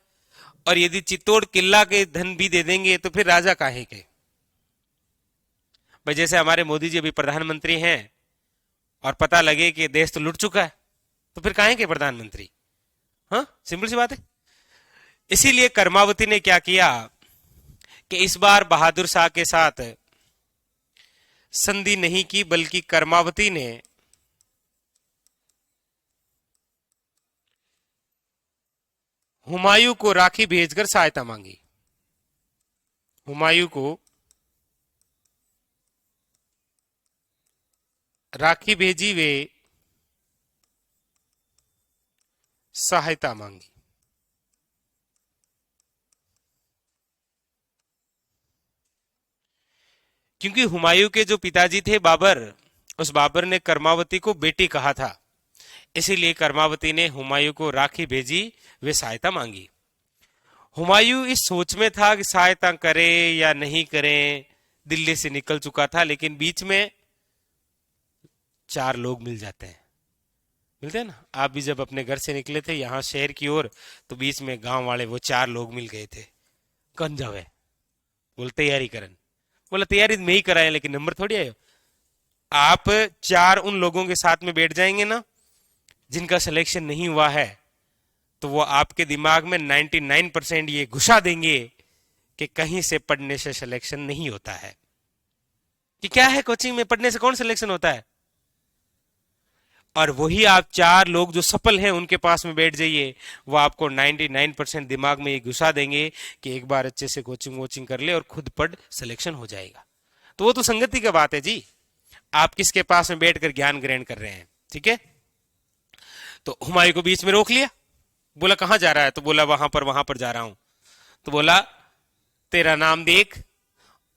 और यदि चित्तौड़ किला के धन भी दे देंगे तो फिर राजा काहे के। भाई जैसे हमारे मोदी जी अभी प्रधानमंत्री हैं और पता लगे कि देश तो लुट चुका है, तो फिर काहे के प्रधानमंत्री। हाँ, सिंपल सी बात है। इसीलिए कर्मावती ने क्या किया कि इस बार बहादुर शाह के साथ संधि नहीं की, बल्कि कर्मावती ने हुमायूं को राखी भेजकर सहायता मांगी। हुमायूं को राखी भेजी, वे सहायता मांगी। क्योंकि हुमायूं के जो पिताजी थे बाबर, उस बाबर ने कर्मावती को बेटी कहा था, इसीलिए कर्मावती ने हुमायूं को राखी भेजी, वे सहायता मांगी। हुमायूं इस सोच में था कि सहायता करे या नहीं करें, दिल्ली से निकल चुका था, लेकिन बीच में 4 लोग मिल जाते हैं। मिलते हैं ना, आप भी जब अपने घर से निकले थे यहां शहर की ओर, तो बीच में गांव वाले वो 4 लोग मिल गए थे। कौन जावे? बोल तैयारी करन। बोला तैयारी में ही कराए, लेकिन नंबर थोड़ी आयो। आप 4 उन लोगों के साथ में बैठ जाएंगे ना जिनका सिलेक्शन नहीं हुआ है, तो वो आपके दिमाग में 99% ये घुसा देंगे कि कहीं से पढ़ने से सिलेक्शन नहीं होता है। कि क्या है, कोचिंग में पढ़ने से कौन सिलेक्शन होता है। और वही आप 4 लोग जो सफल हैं उनके पास में बैठ जाइए, वो आपको 99% दिमाग में ये घुसा देंगे कि एक बार अच्छे से कोचिंग वोचिंग कर ले और खुद पढ़, सिलेक्शन हो जाएगा। तो वो तो संगति की बात है जी, आप किसके पास में बैठकर ज्ञान ग्रहण कर रहे हैं। ठीक है। तो हुमायूं को बीच में रोक लिया, बोला कहां जा रहा है? तो बोला वहां पर जा रहा हूं। तो बोला तेरा नाम देख,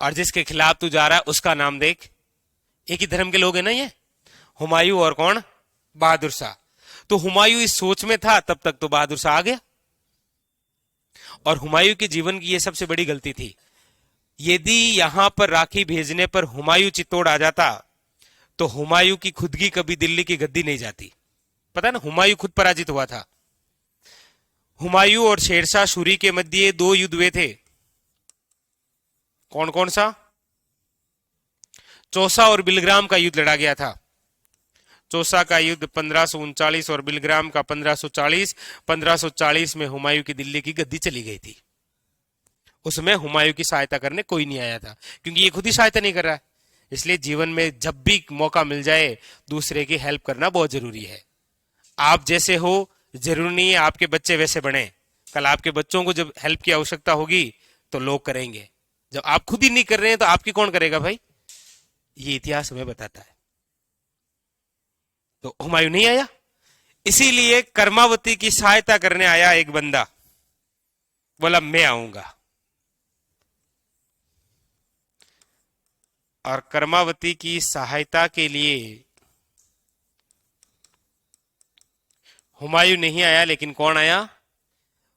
और जिसके खिलाफ तू जा रहा है उसका नाम देख। एक ही धर्म के लोग हैं ना ये, हुमायूं और कौन? बहादुर शाह। तो हुमायूं इस सोच में था, तब तक तो बहादुर शाह आ गया। और हुमायूं के जीवन की यह सबसे बड़ी गलती थी। यदि यहां पर राखी भेजने पर हुमायूं चित्तौड़ आ जाता, तो हुमायूं की खुद की कभी दिल्ली की गद्दी नहीं जाती। पता है ना, हुमायूं खुद पराजित हुआ था। हुमायूं और शेरशाह सूरी के मध्य 2 युद्ध हुए थे। कौन कौन सा? चौसा और बिलग्राम का युद्ध लड़ा गया था। चौसा का युद्ध 1539 और बिलग्राम का 1540। 1540 में हुमायूं की दिल्ली की गद्दी चली गई थी। उसमें हुमायूं की सहायता करने कोई नहीं आया था, क्योंकि ये खुद ही सहायता नहीं कर रहा है। इसलिए जीवन में जब भी मौका मिल जाए दूसरे की हेल्प करना बहुत जरूरी है। आप जैसे हो जरूरी नहीं है आपके बच्चे वैसे बने। कल आपके बच्चों को जब हेल्प की आवश्यकता होगी तो लोग करेंगे। जब आप खुद ही नहीं कर रहे हैं तो आपकी कौन करेगा भाई? ये इतिहास हमें बताता है। तो हुमायूं नहीं आया, इसीलिए कर्मावती की सहायता करने आया एक बंदा, बोला मैं आऊंगा। और कर्मावती की सहायता के लिए हुमायूं नहीं आया, लेकिन कौन आया?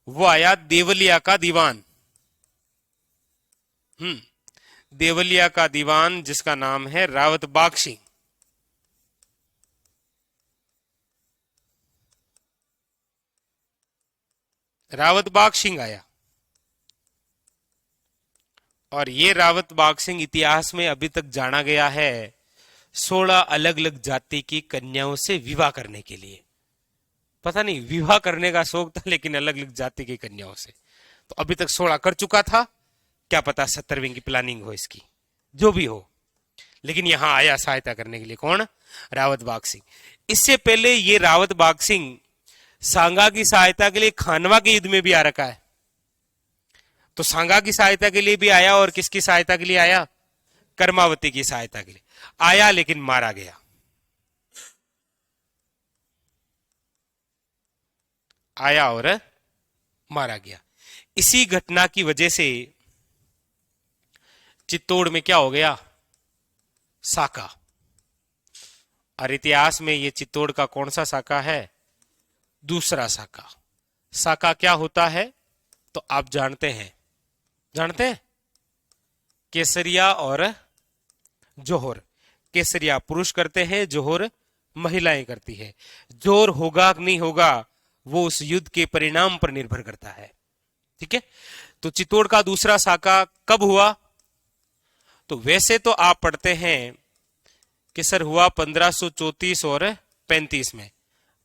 वो आया देवलिया का दीवान। देवलिया का दीवान जिसका नाम है रावत बाग सिंह। रावत बाग सिंह आया, और ये रावत बाग सिंह इतिहास में अभी तक जाना गया है 16 अलग अलग जाति की कन्याओं से विवाह करने के लिए। पता नहीं विवाह करने का शौक था, लेकिन अलग अलग जाति की कन्याओं से। तो अभी तक 16 कर चुका था, क्या पता 17वीं की प्लानिंग हो इसकी, जो भी हो। लेकिन यहां आया सहायता करने के लिए कौन? रावत बाग सिंह। इससे पहले ये रावत बाग सिंह सांगा की सहायता के लिए खानवा के युद्ध में भी आ रखा है। तो सांगा की सहायता के लिए भी आया, और किसकी सहायता के लिए आया? कर्मावती की सहायता के लिए आया, लेकिन मारा गया। आया और मारा गया। इसी घटना की वजह से चित्तौड़ में क्या हो गया? साका। और इतिहास में ये चित्तौड़ का कौन सा साका है? दूसरा साका। साका क्या होता है तो आप जानते हैं? जानते हैं? केसरिया और जोहर। केसरिया पुरुष करते हैं, जोहर महिलाएं करती है। जोर होगा कि नहीं होगा वो उस युद्ध के परिणाम पर निर्भर करता है। ठीक है, तो चित्तौड़ का दूसरा साका कब हुआ? तो वैसे तो आप पढ़ते हैं कि सर हुआ 1534 और 35 में।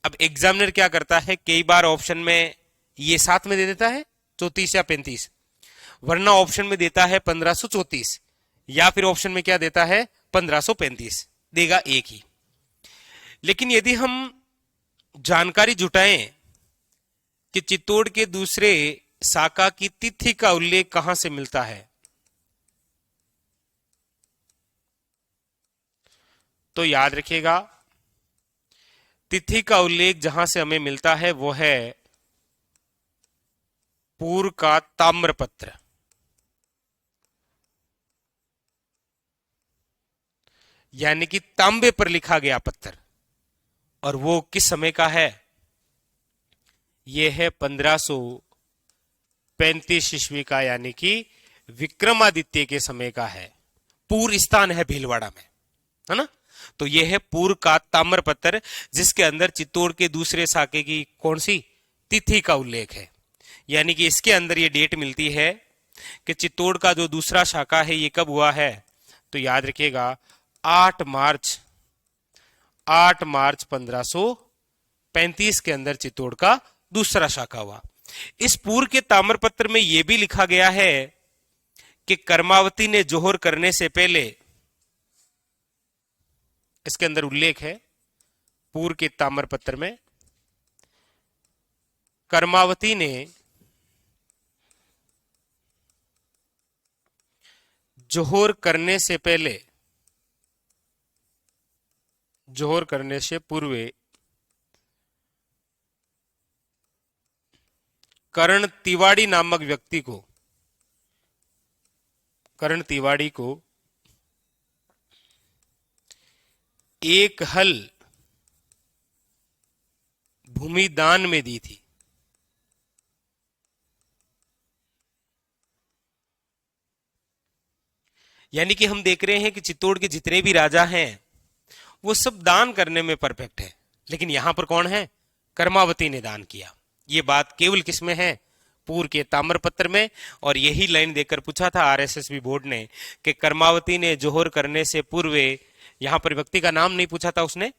अब एग्जामिनर क्या करता है, कई बार ऑप्शन में ये साथ में दे देता है 34 या 35, वरना ऑप्शन में देता है 1534, या फिर ऑप्शन में क्या देता है 1535, देगा एक ही। लेकिन यदि हम जानकारी जुटाएं कि चित्तौड़ के दूसरे साका की तिथि का उल्लेख कहां से मिलता है, तो याद रखिएगा तिथि का उल्लेख जहां से हमें मिलता है वो है पूर्व का ताम्रपत्र। यानी कि तांबे पर लिखा गया पत्थर। और वो किस समय का है? यह है 1535 ईस्वी का, यानी कि विक्रमादित्य के समय का है। पूर्व स्थान है भीलवाड़ा में, है ना। तो यह है पूर्व का ताम्रपत्र, जिसके अंदर चित्तौड़ के दूसरे साके की कौन सी तिथि का उल्लेख है। यानी कि इसके अंदर यह डेट मिलती है कि चित्तौड़ का जो दूसरा शाखा है ये कब हुआ है, तो याद रखिएगा 8 मार्च 1535 के अंदर चित्तौड़ का दूसरा शाखा हुआ। इस पूर्व के ताम्रपत्र में यह भी लिखा गया है कि कर्मावती ने जोहर करने से पहले, इसके अंदर उल्लेख है पूर्व के ताम्रपत्र में, कर्मावती ने जोहर करने से पहले, जोहर करने से पूर्व कर्ण तिवाड़ी नामक व्यक्ति को, कर्ण तिवाड़ी को एक हल भूमि दान में दी थी। यानी कि हम देख रहे हैं कि चित्तौड़ के जितने भी राजा हैं वो सब दान करने में परफेक्ट है, लेकिन यहां पर कौन है? कर्मावती ने दान किया। ये बात केवल किसमें है? पूर्व के ताम्रपत्र में। और यही लाइन देकर पूछा था आरएसएसबी बोर्ड ने कि कर्मावती ने जोहर करने से पूर्व, यहां पर व्यक्ति का नाम नहीं पूछा था उसने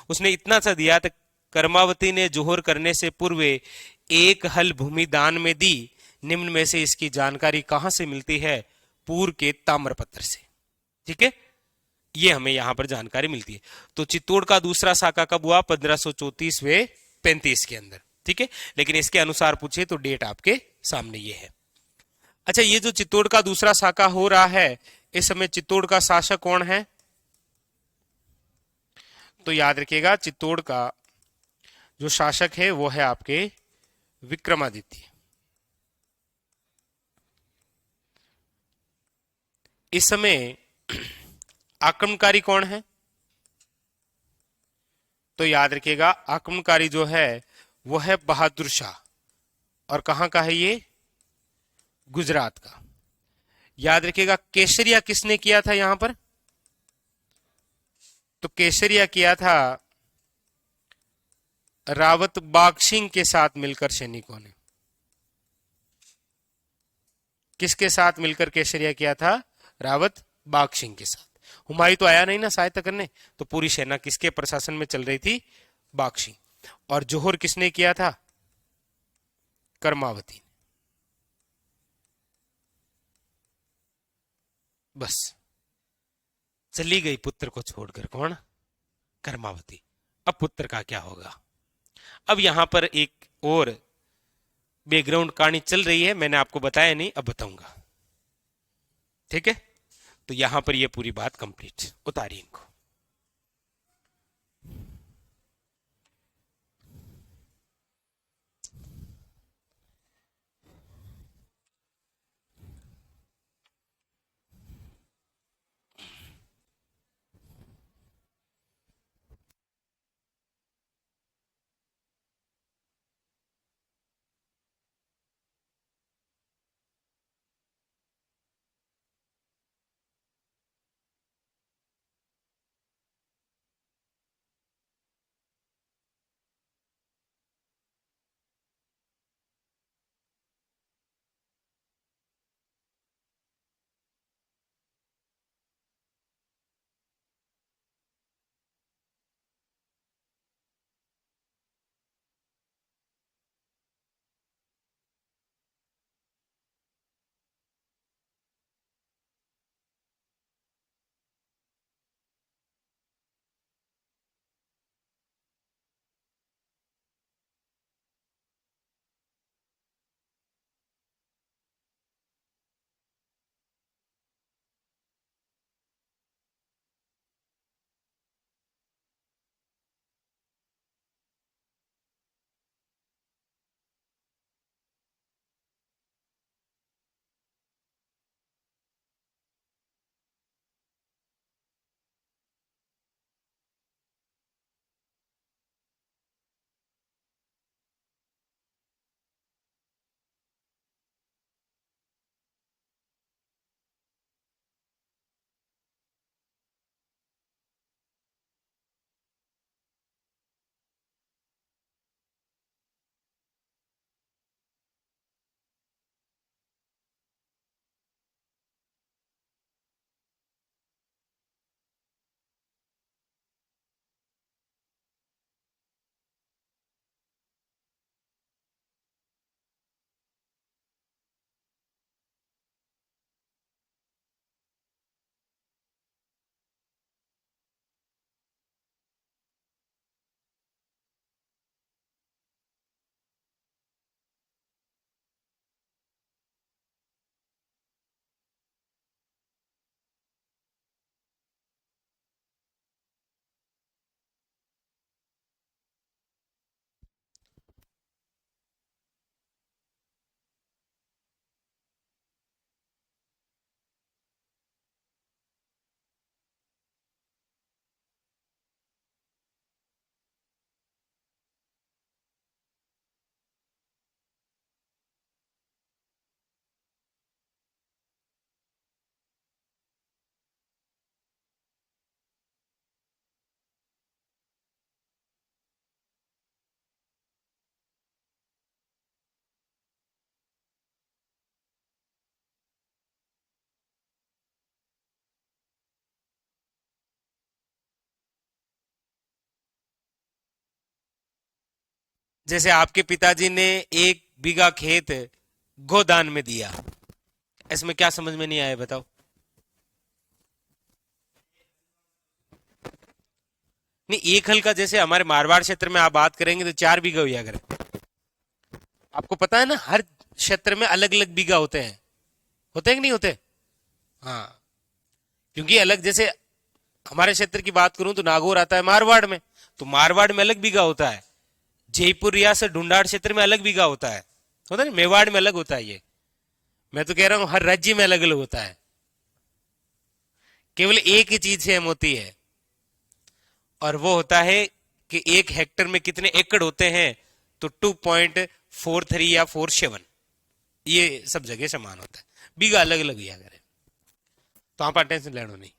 उसने इतना सा दिया था, कर्मावती ने जोहर करने से पूर्व एक हल भूमि दान में दी, निम्न में से इसकी जानकारी कहां से मिलती है? पूर्व के ताम्रपत्र से। ठीक है, ये हमें यहां पर जानकारी मिलती है। तो चित्तौड़ का दूसरा साका कब हुआ? 1534 वे 35 के अंदर। ठीक है, लेकिन इसके अनुसार पूछे तो डेट आपके सामने ये है। अच्छा, ये जो चित्तौड़ का दूसरा साका हो रहा है, इस समय चित्तौड़ का शासक कौन है? तो याद रखिएगा, चित्तौड़ का जो शासक है वो है आपके विक्रमादित्य। इस समय आक्रमणकारी कौन है? तो याद रखिएगा, आक्रमणकारी जो है वो है बहादुर शाह। और कहां का है ये? गुजरात का। याद रखिएगा, केसरिया किसने किया था यहां पर? तो केसरिया किया था रावत बाग सिंह के साथ मिलकर सैनिकों ने। किसके साथ मिलकर केसरिया किया था? रावत बाग सिंह के साथ। हुमायूं तो आया नहीं ना सहायता करने, तो पूरी सेना किसके प्रशासन में चल रही थी? बाग सिंह। और जोहर किसने किया था? कर्मावती। बस, चली गई पुत्र को छोड़कर। कौन? कर्मावती। अब पुत्र का क्या होगा? अब यहां पर एक और बैकग्राउंड कहानी चल रही है, मैंने आपको बताया नहीं, अब बताऊंगा। ठीक है, तो यहां पर ये पूरी बात कंप्लीट। उतारिए इनको। जैसे आपके पिताजी ने 1 बीघा खेत गोदान में दिया, इसमें क्या समझ में नहीं आया बताओ? नहीं, 1 हल का जैसे हमारे मारवाड़ क्षेत्र में आप बात करेंगे तो 4 बीघा हुआ करें। आपको पता है ना, हर क्षेत्र में अलग अलग बीघा होते हैं कि नहीं होते? हाँ, क्योंकि अलग, जैसे हमारे क्षेत्र की बात करूं तो नागौर आता है मारवाड़ में, तो मारवाड़ में अलग बीघा होता है। जयपुर रियासत ढूंढाड़ क्षेत्र में अलग बीघा होता है ना, मेवाड़ में अलग होता है ये। मैं तो कह रहा हूं हर राज्य में अलग अलग होता है, केवल एक ही चीज सेम होती है, और वो होता है कि 1 हेक्टर में कितने एकड़ होते हैं। तो 2.43 या 47, ये सब जगह समान होता है, बीघा अलग अलग लिया करें। तो आप टेंशन लेना नहीं,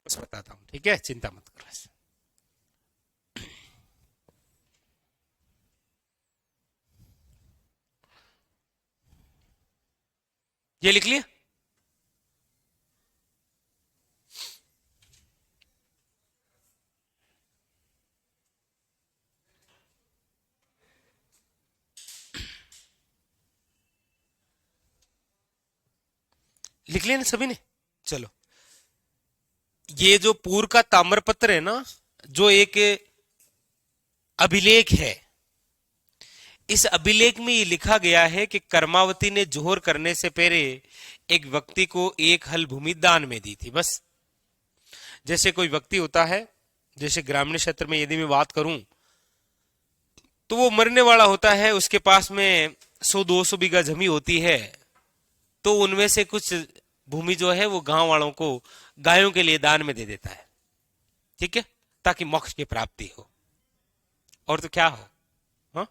बस बताता हूँ, ठीक है, चिंता मत करो ऐसे। ये लिख लिया? लिख लिया ना सभी ने? चलो, ये जो पूर्व का ताम्रपत्र है ना, जो एक अभिलेख है, इस अभिलेख में ये लिखा गया है कि कर्मावती ने जोहर करने से पहले एक व्यक्ति को 1 हल भूमि दान में दी थी, बस। जैसे कोई व्यक्ति होता है, जैसे ग्रामीण क्षेत्र में यदि मैं बात करूं, तो वो मरने वाला होता है, उसके पास में 100-200 बीघा जमी होती है, तो उनमें से कुछ भूमि जो है वो गांव वालों को गायों के लिए दान में दे देता है, ठीक है, ताकि मोक्ष की प्राप्ति हो। और तो क्या हो। हाँ,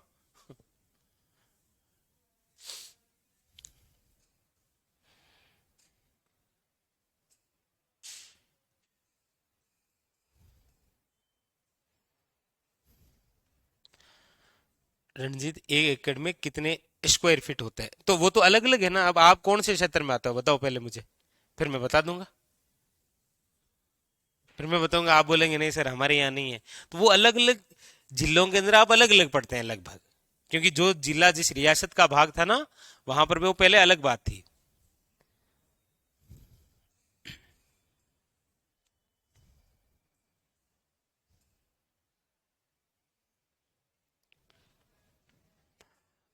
रणजीत, 1 एकड़ में कितने स्क्वायर फीट होते हैं? तो वो तो अलग अलग है ना। अब आप कौन से क्षेत्र में आते हो बताओ पहले मुझे, फिर मैं बता दूंगा। फिर मैं बताऊंगा, आप बोलेंगे नहीं सर हमारे यहाँ नहीं है। तो वो अलग अलग जिलों के अंदर आप अलग अलग पढ़ते हैं लगभग, क्योंकि जो जिला जिस रियासत का भाग था ना, वहां पर भी वो पहले अलग बात थी।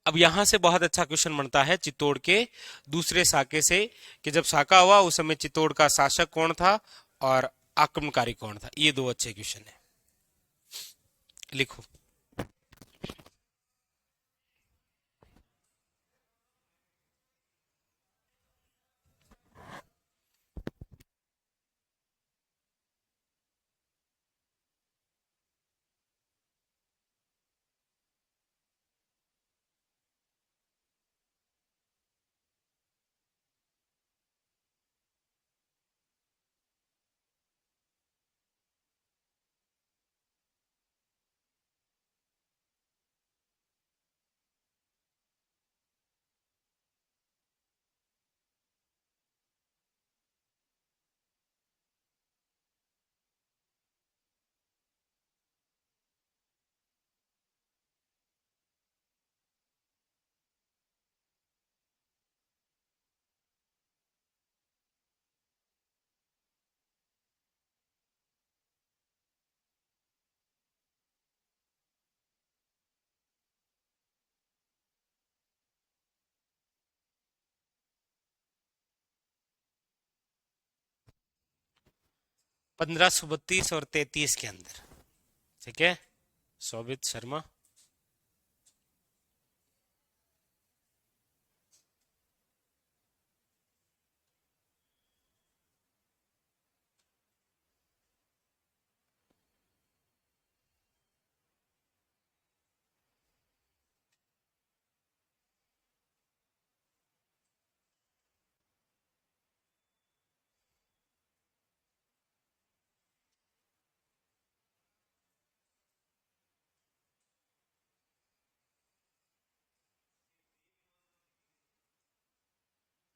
अब यहां से बहुत अच्छा क्वेश्चन बनता है चित्तौड़ के दूसरे साके से, कि जब साका हुआ उस समय चित्तौड़ का शासक कौन था और आक्रमणकारी कौन था। ये 2 अच्छे क्वेश्चन है, लिखो। पंद्रह सौ बत्तीस और 33 के अंदर, ठीक है, शोभित शर्मा।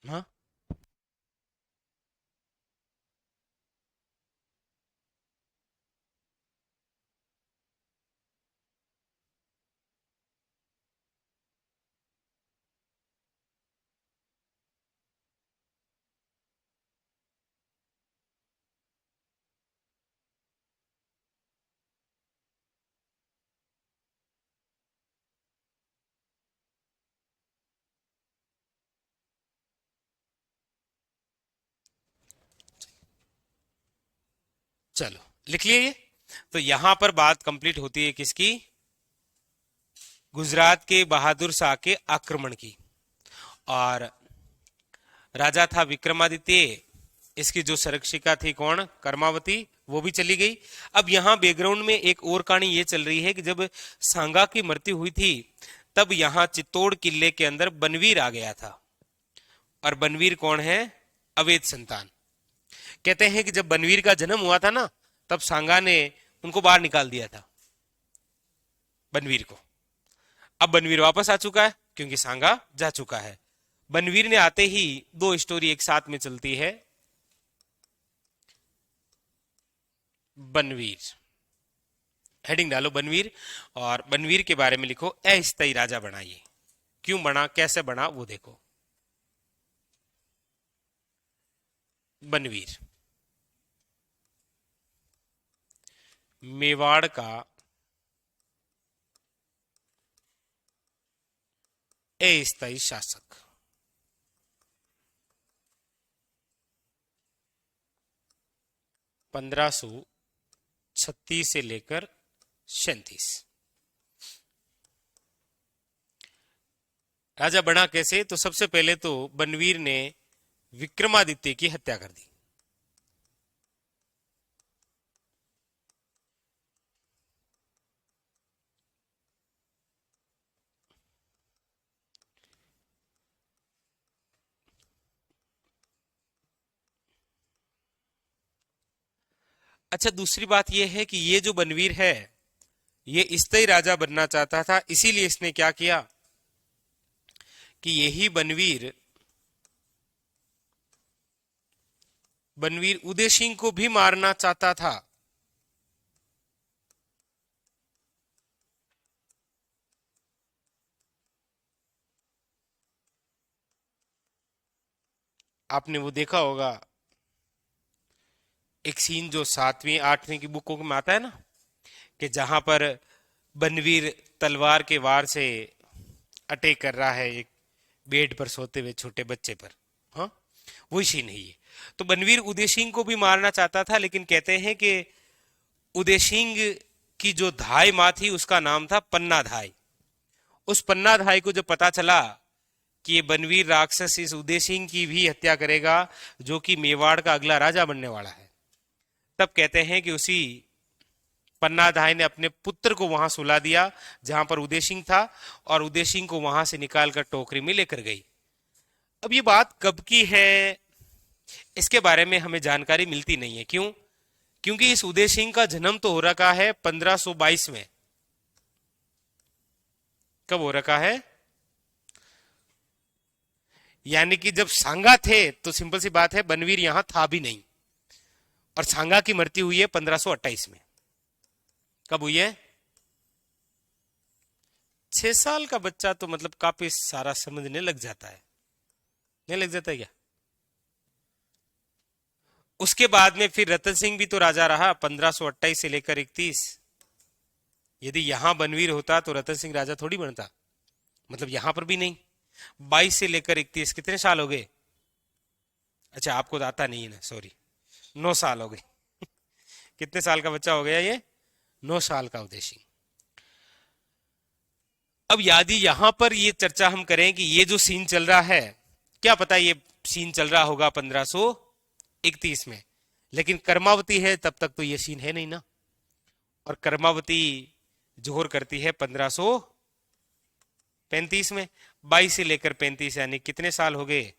हाँ, चलो लिख लिए ये। तो यहां पर बात कंप्लीट होती है किसकी? गुजरात के बहादुर शाह के आक्रमण की। और राजा था विक्रमादित्य, इसकी जो संरक्षिका थी कौन? कर्मावती, वो भी चली गई। अब यहां बैकग्राउंड में एक और कहानी ये चल रही है कि जब सांगा की मृत्यु हुई थी तब यहां चित्तौड़ किले के अंदर बनवीर आ गया था। और बनवीर कौन है? अवैध संतान। कहते हैं कि जब बनवीर का जन्म हुआ था ना, तब सांगा ने उनको बाहर निकाल दिया था, बनवीर को। अब बनवीर वापस आ चुका है क्योंकि सांगा जा चुका है। बनवीर ने आते ही दो स्टोरी एक साथ में चलती है। बनवीर, हेडिंग डालो बनवीर, और बनवीर के बारे में लिखो अस्थायी राजा बना। ये क्यों बना, कैसे बना, वो देखो। बनवीर मेवाड़ का अस्थायी शासक। 1536 से लेकर 37। राजा बना कैसे? तो सबसे पहले तो बनवीर ने विक्रमादित्य की हत्या कर दी। अच्छा, दूसरी बात यह है कि ये जो बनवीर है ये स्थायी राजा बनना चाहता था, इसीलिए इसने क्या किया कि यही बनवीर उदय सिंह को भी मारना चाहता था। आपने वो देखा होगा एक सीन जो 7वीं 8वीं की बुकों में आता है ना, कि जहां पर बनवीर तलवार के वार से अटैक कर रहा है एक बेड पर सोते हुए छोटे बच्चे पर। हाँ, वही सीन है ये। तो बनवीर उदय सिंह को भी मारना चाहता था, लेकिन कहते हैं कि उदय सिंह की जो धाई माँ थी उसका नाम था पन्ना धाई। उस पन्ना धाई को जब पता चला कि ये बनवीर राक्षस इस उदय सिंह की भी हत्या करेगा जो कि मेवाड़ का अगला राजा बनने वाला है, तब कहते हैं कि उसी पन्नाधाय ने अपने पुत्र को वहां सुला दिया जहां पर उदय सिंह था, और उदय सिंह को वहां से निकालकर टोकरी में लेकर गई। अब ये बात कब की है इसके बारे में हमें जानकारी मिलती नहीं है। क्यों? क्योंकि इस उदय सिंह का जन्म तो हो रखा है 1522 में। कब हो रखा है? यानी कि जब सांगा थे तो सिंपल सी बात है बनवीर यहां था भी नहीं, और सांगा की मृत्यु हुई है 1528 में। कब हुई है? 6 साल का बच्चा तो मतलब काफी सारा समझने लग जाता है, नहीं लग जाता है क्या? उसके बाद में फिर रतन सिंह भी तो राजा रहा 1528 से लेकर 31। यदि यहां बनवीर होता तो रतन सिंह राजा थोड़ी बनता, मतलब यहां पर भी नहीं। 22 से लेकर 31 कितने साल हो गए? अच्छा, आपको तो आता नहीं है ना, सॉरी। 9 साल हो गए। कितने साल का बच्चा हो गया ये? 9 साल का उदय सिंह। अब यदि यहां पर ये चर्चा हम करें कि ये जो सीन चल रहा है, क्या पता ये सीन चल रहा होगा 1531 में, लेकिन कर्मावती है तब तक तो ये सीन है नहीं ना। और कर्मावती जोहर करती है 1535 में। 22 से लेकर 35 यानी कितने साल हो गए?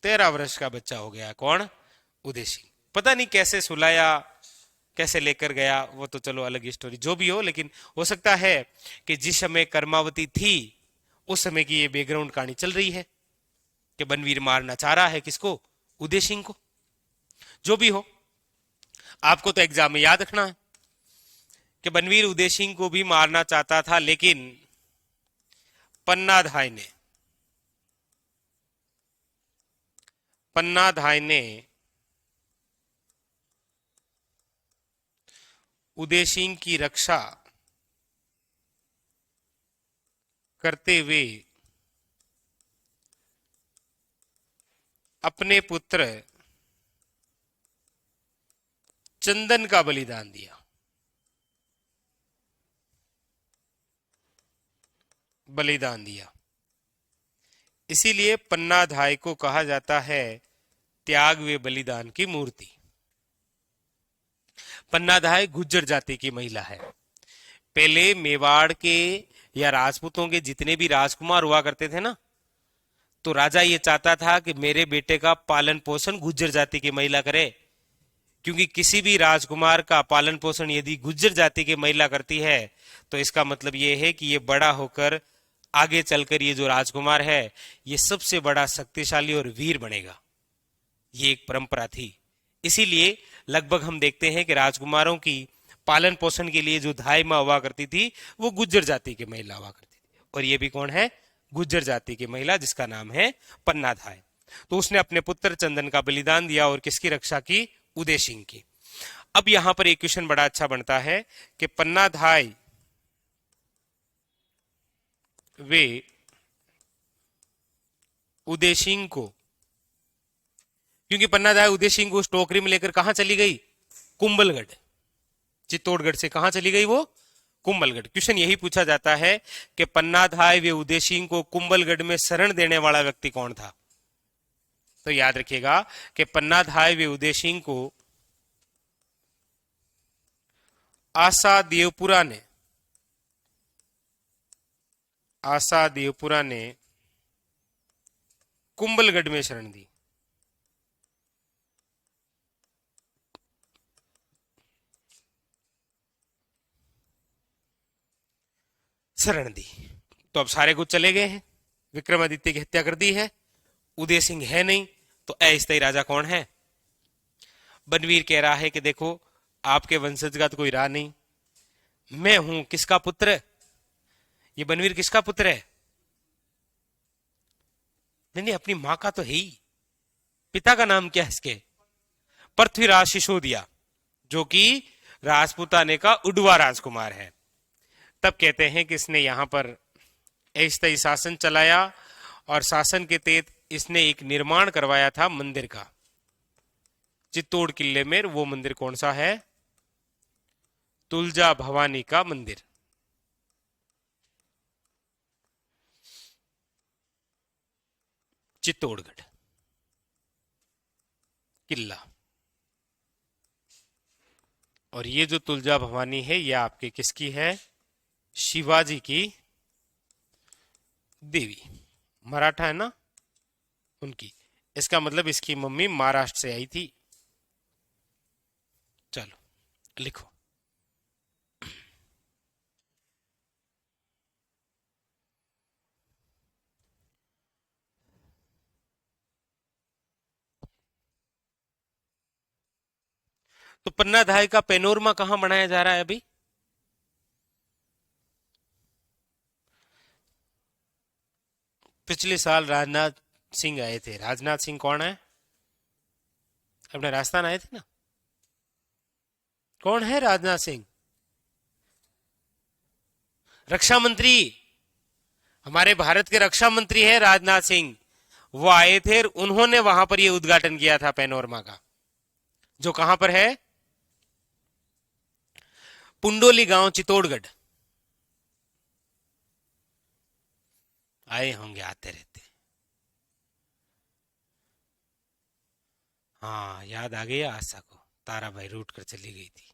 13 वर्ष का बच्चा हो गया। कौन? उदय सिंह। पता नहीं कैसे सुलाया, कैसे लेकर गया, वो तो चलो अलग स्टोरी, जो भी हो। लेकिन हो सकता है कि जिस समय कर्मावती थी उस समय की ये बैकग्राउंड कहानी चल रही है कि बनवीर मारना चाह रहा है किसको? उदय सिंह को। जो भी हो, आपको तो एग्जाम में याद रखना है कि बनवीर उदय सिंह को भी मारना चाहता था, लेकिन पन्नाधाय ने उदय सिंह की रक्षा करते हुए अपने पुत्र चंदन का बलिदान दिया, बलिदान दिया। इसीलिए पन्नाधाय को कहा जाता है त्याग व बलिदान की मूर्ति। पन्नाधाय गुज्जर जाति की महिला है। पहले मेवाड़ के या राजपूतों के जितने भी राजकुमार हुआ करते थे ना, तो राजा ये चाहता था कि मेरे बेटे का पालन पोषण गुज्जर जाति की महिला करे, क्योंकि किसी भी राजकुमार का पालन पोषण यदि गुज्जर जाति की महिला करती है तो इसका मतलब ये है कि ये बड़ा होकर आगे चलकर ये जो राजकुमार है ये सबसे बड़ा शक्तिशाली और वीर बनेगा। ये एक परंपरा थी। इसीलिए लगभग हम देखते हैं कि राजकुमारों की पालन पोषण के लिए जो धाई माँ हुआ करती थी वो गुज्जर जाति की महिला हुआ करती थी। और ये भी कौन है? गुज्जर जाति की महिला, जिसका नाम है पन्नाधाय। तो उसने अपने पुत्र चंदन का बलिदान दिया और किसकी रक्षा की? उदय सिंह की। अब यहां पर एक क्वेश्चन बड़ा अच्छा बनता है कि पन्नाधाय वे उदय सिंह को, क्योंकि पन्नाधाय उदय सिंह को उस टोकरी में लेकर कहां चली गई? कुंभलगढ़। चित्तौड़गढ़ से कहां चली गई वो? कुंभलगढ़। क्वेश्चन यही पूछा जाता है कि पन्नाधाय व उदय सिंह को कुंभलगढ़ में शरण देने वाला व्यक्ति कौन था? तो याद रखिएगा कि पन्नाधाय व उदय सिंह को आशा देवपुरा ने कुंभलगढ़ में शरण दी। शरण दी। तो अब सारे कुछ चले गए हैं, विक्रमादित्य की हत्या कर दी है, उदय सिंह है नहीं, तो अस्थायी राजा कौन है? बनवीर कह रहा है कि देखो आपके वंशज का तो कोई रहा नहीं, मैं हूं किसका पुत्र? ये बनवीर किसका पुत्र है? नहीं नहीं, अपनी मां का तो है ही। पिता का नाम क्या है इसके? पृथ्वीराज सिसोदिया, जो कि राजपुताने का उडवा राजकुमार है। तब कहते हैं कि इसने यहां पर अस्थायी शासन चलाया और शासन के तहत इसने एक निर्माण करवाया था मंदिर का चित्तौड़ किले में। वो मंदिर कौन सा है? तुलजा भवानी का मंदिर। चित्तौड़गढ़ किला। और ये जो तुलजा भवानी है ये आपके किसकी है? शिवाजी की देवी, मराठा है ना उनकी। इसका मतलब इसकी मम्मी महाराष्ट्र से आई थी। चलो लिखो। तो पन्नाधाय का पेनोरमा कहां बनाया जा रहा है अभी? पिछले साल राजनाथ सिंह आए थे। राजनाथ सिंह कौन है? अपने राजस्थान आए थे ना। कौन है राजनाथ सिंह? रक्षा मंत्री। हमारे भारत के रक्षा मंत्री है राजनाथ सिंह। वो आए थे और उन्होंने वहां पर ये उद्घाटन किया था पेनोरमा का, जो कहां पर है? पुंडोली गांव, चित्तौड़गढ़। आए होंगे, आते रहते। हाँ, याद आ गया आशा को, तारा भाई रूट कर चली गई थी।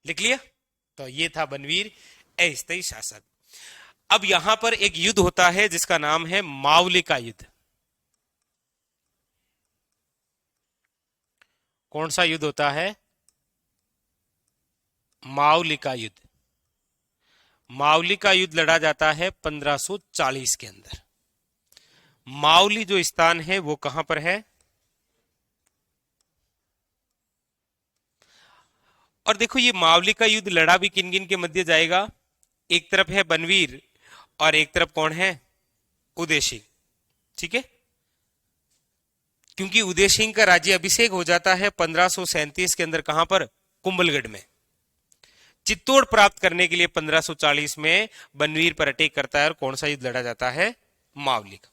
लिख लिया। तो ये था बनवीर अस्थायी शासक। अब यहां पर एक युद्ध होता है जिसका नाम है मावली का युद्ध। कौन सा युद्ध होता है? मावली का युद्ध। मावली का युद्ध लड़ा जाता है 1540 के अंदर। मावली जो स्थान है वो कहां पर है? और देखो ये मावली का युद्ध लड़ा भी किन किन के मध्य जाएगा? एक तरफ है बनवीर और एक तरफ कौन है? उदय सिंह। ठीक है, क्योंकि उदय सिंह का राज्य अभिषेक हो जाता है 1537 के अंदर। कहां पर? कुंभलगढ़ में। चित्तौड़ प्राप्त करने के लिए 1540 में बनवीर पर अटैक करता है और कौन सा युद्ध लड़ा जाता है? मावली का।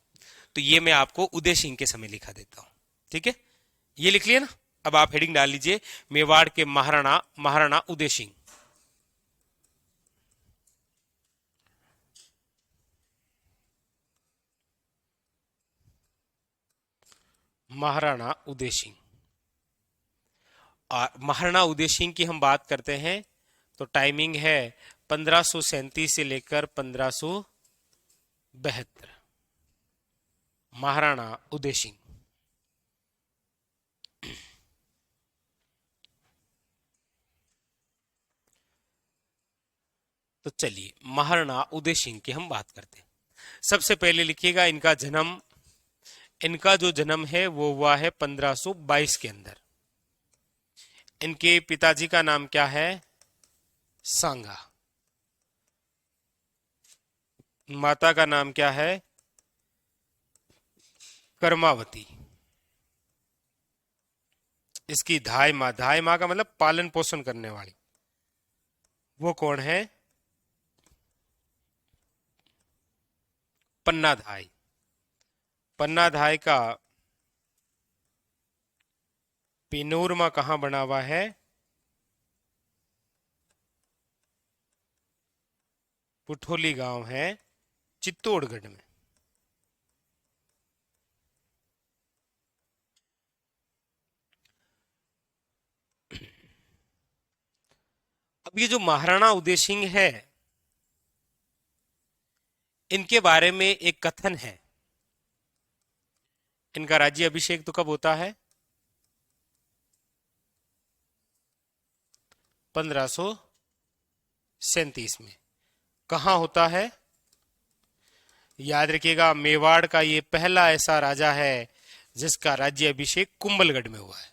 तो ये मैं आपको उदय सिंह के समय लिखा देता हूं। ठीक है, ये लिख लिया ना। अब आप हेडिंग डाल लीजिए, मेवाड़ के महाराणा, महाराणा उदय सिंह। महाराणा उदय सिंह। और महाराणा उदय सिंह की हम बात करते हैं तो टाइमिंग है 1537 से लेकर 1572। महाराणा उदय सिंह। तो चलिए महाराणा उदय सिंह की हम बात करते हैं। सबसे पहले लिखिएगा इनका जो जन्म है वो हुआ है 1522 के अंदर। इनके पिताजी का नाम क्या है? सांगा। माता का नाम क्या है? कर्मावती। इसकी धाई माँ का मतलब पालन पोषण करने वाली, वो कौन है? पन्नाधाय। पन्नाधाय का पिनोरमा कहां बना हुआ है? पुठोली गांव है चित्तौड़गढ़ में। अब ये जो महाराणा उदय सिंह है, इनके बारे में एक कथन है। इनका राज्य अभिषेक तो कब होता है? 1537 में। कहां होता है? याद रखिएगा, मेवाड़ का ये पहला ऐसा राजा है जिसका राज्य अभिषेक कुंभलगढ़ में हुआ है।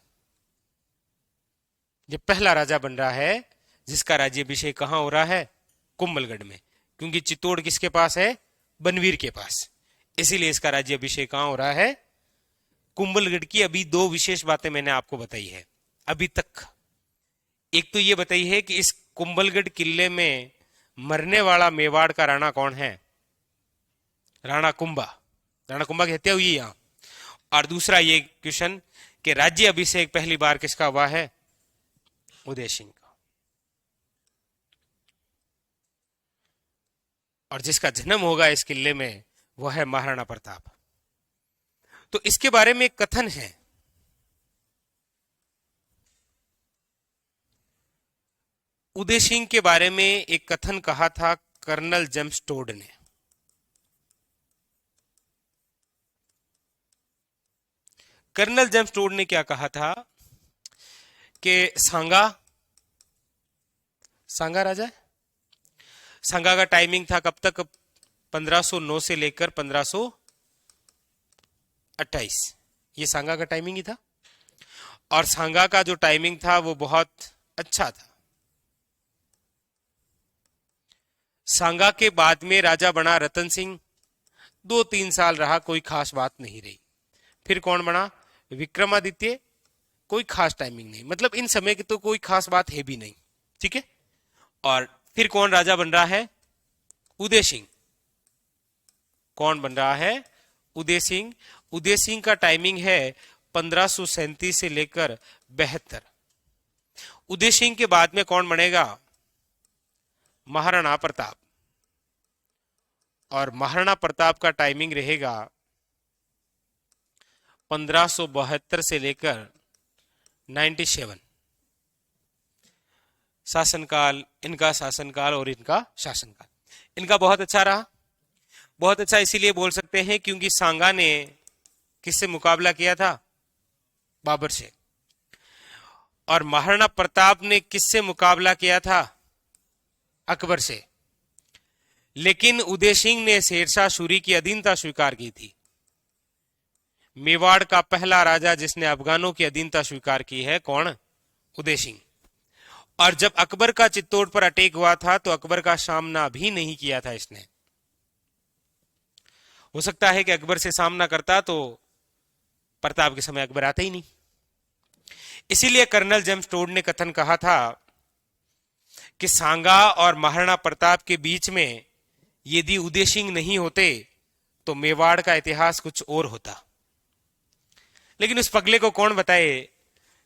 ये पहला राजा बन रहा है जिसका राज्य अभिषेक कहां हो रहा है? कुंभलगढ़ में। क्योंकि चित्तौड़ किसके पास है? बनवीर के पास। इसीलिए इसका राज्य अभिषेक कहां हो रहा है? कुंभलगढ़ की अभी दो विशेष बातें मैंने आपको बताई है अभी तक। एक तो ये बताई है कि इस कुंभलगढ़ किले में मरने वाला मेवाड़ का राणा कौन है? राणा कुंभा। राणा कुंभा की हत्या हुई है यहां। और दूसरा ये क्वेश्चन कि राज्य अभिषेक पहली बार किसका हुआ है? उदय सिंह का। और जिसका जन्म होगा इस किले में वो है महाराणा प्रताप। तो इसके बारे में एक कथन है। उदय सिंह के बारे में एक कथन कहा था कर्नल जेम्स टोड ने। कर्नल जेम्स टोड ने क्या कहा था कि सांगा राजा है। सांगा का टाइमिंग था कब तक? 1509 से लेकर 1528। ये सांगा का टाइमिंग ही था। और सांगा का जो टाइमिंग था वो बहुत अच्छा था। सांगा के बाद में राजा बना रतन सिंह। 2-3 साल रहा, कोई खास बात नहीं रही। फिर कौन बना? विक्रमादित्य। कोई खास टाइमिंग नहीं, मतलब इन समय की तो कोई खास बात है भी नहीं। ठीक है। और फिर कौन राजा बन रहा है? उदय सिंह। कौन बन रहा है? उदय सिंह। उदय सिंह का टाइमिंग है 1537 से लेकर 72। उदय सिंह के बाद में कौन बनेगा? महाराणा प्रताप। और महाराणा प्रताप का टाइमिंग रहेगा 1572 से लेकर 97। शासनकाल, इनका शासनकाल और इनका शासनकाल, इनका बहुत अच्छा रहा। बहुत अच्छा इसीलिए बोल सकते हैं क्योंकि सांगा ने किससे मुकाबला किया था? बाबर से। और महाराणा प्रताप ने किससे मुकाबला किया था? अकबर से। लेकिन उदय सिंह ने शेरशाह सूरी की अधीनता स्वीकार की थी। मेवाड़ का पहला राजा जिसने अफगानों की अधीनता स्वीकार की है, कौन? उदय सिंह। और जब अकबर का चित्तौड़ पर अटैक हुआ था तो अकबर का सामना भी नहीं किया था इसने। हो सकता है कि अकबर से सामना करता तो प्रताप के समय अकबर आते ही नहीं। इसीलिए कर्नल जेम्स टोड ने कथन कहा था कि सांगा और महाराणा प्रताप के बीच में यदि उदय सिंह नहीं होते तो मेवाड़ का इतिहास कुछ और होता। लेकिन उस पगले को कौन बताए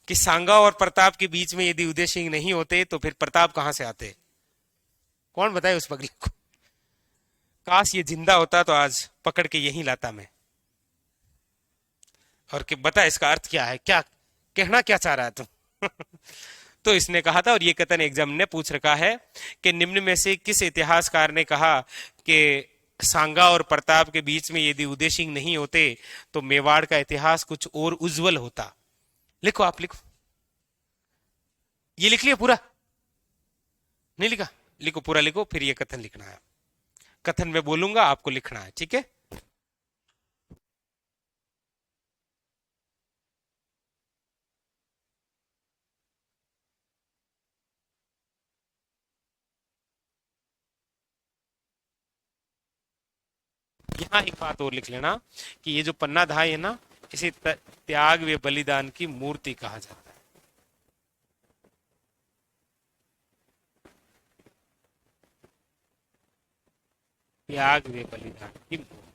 कि सांगा और प्रताप के बीच में यदि उदय सिंह नहीं होते तो फिर प्रताप कहां से आते? कौन बताए उस पगले को? काश ये जिंदा होता तो आज पकड़ के यहीं लाता मैं, और कि बता इसका अर्थ क्या है, क्या कहना क्या चाह रहा है तुम? तो इसने कहा था, और ये कथन एग्जाम ने पूछ रखा है कि निम्न में से किस इतिहासकार ने कहा कि सांगा और प्रताप के बीच में यदि उदय सिंह नहीं होते तो मेवाड़ का इतिहास कुछ और उज्जवल होता? लिखो, आप लिखो, ये लिख लिया पूरा? नहीं लिखा? लिखो, पूरा लिखो, फिर ये कथन लिखना है। कथन में बोलूंगा, आपको लिखना है, ठीक है? यहाँ एक बात और लिख लेना कि ये जो पन्ना धाय है ना, इसे त्याग व बलिदान की मूर्ति कहा जाता है। त्याग व बलिदान की मूर्ति।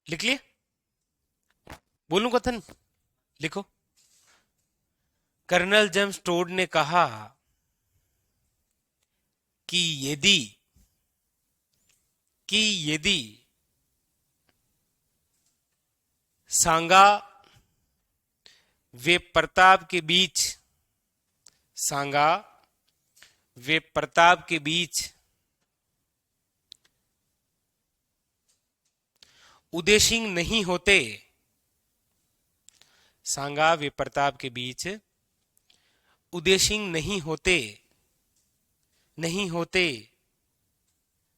लिख लिए? बोलूं कथन? लिखो। कर्नल जेम्स टोड ने कहा कि यदि कि यदि सांगा वे प्रताप के बीच, सांगा वे प्रताप के बीच उदय सिंह नहीं होते, सांगा वे प्रताप के बीच उदय सिंह नहीं होते, नहीं होते,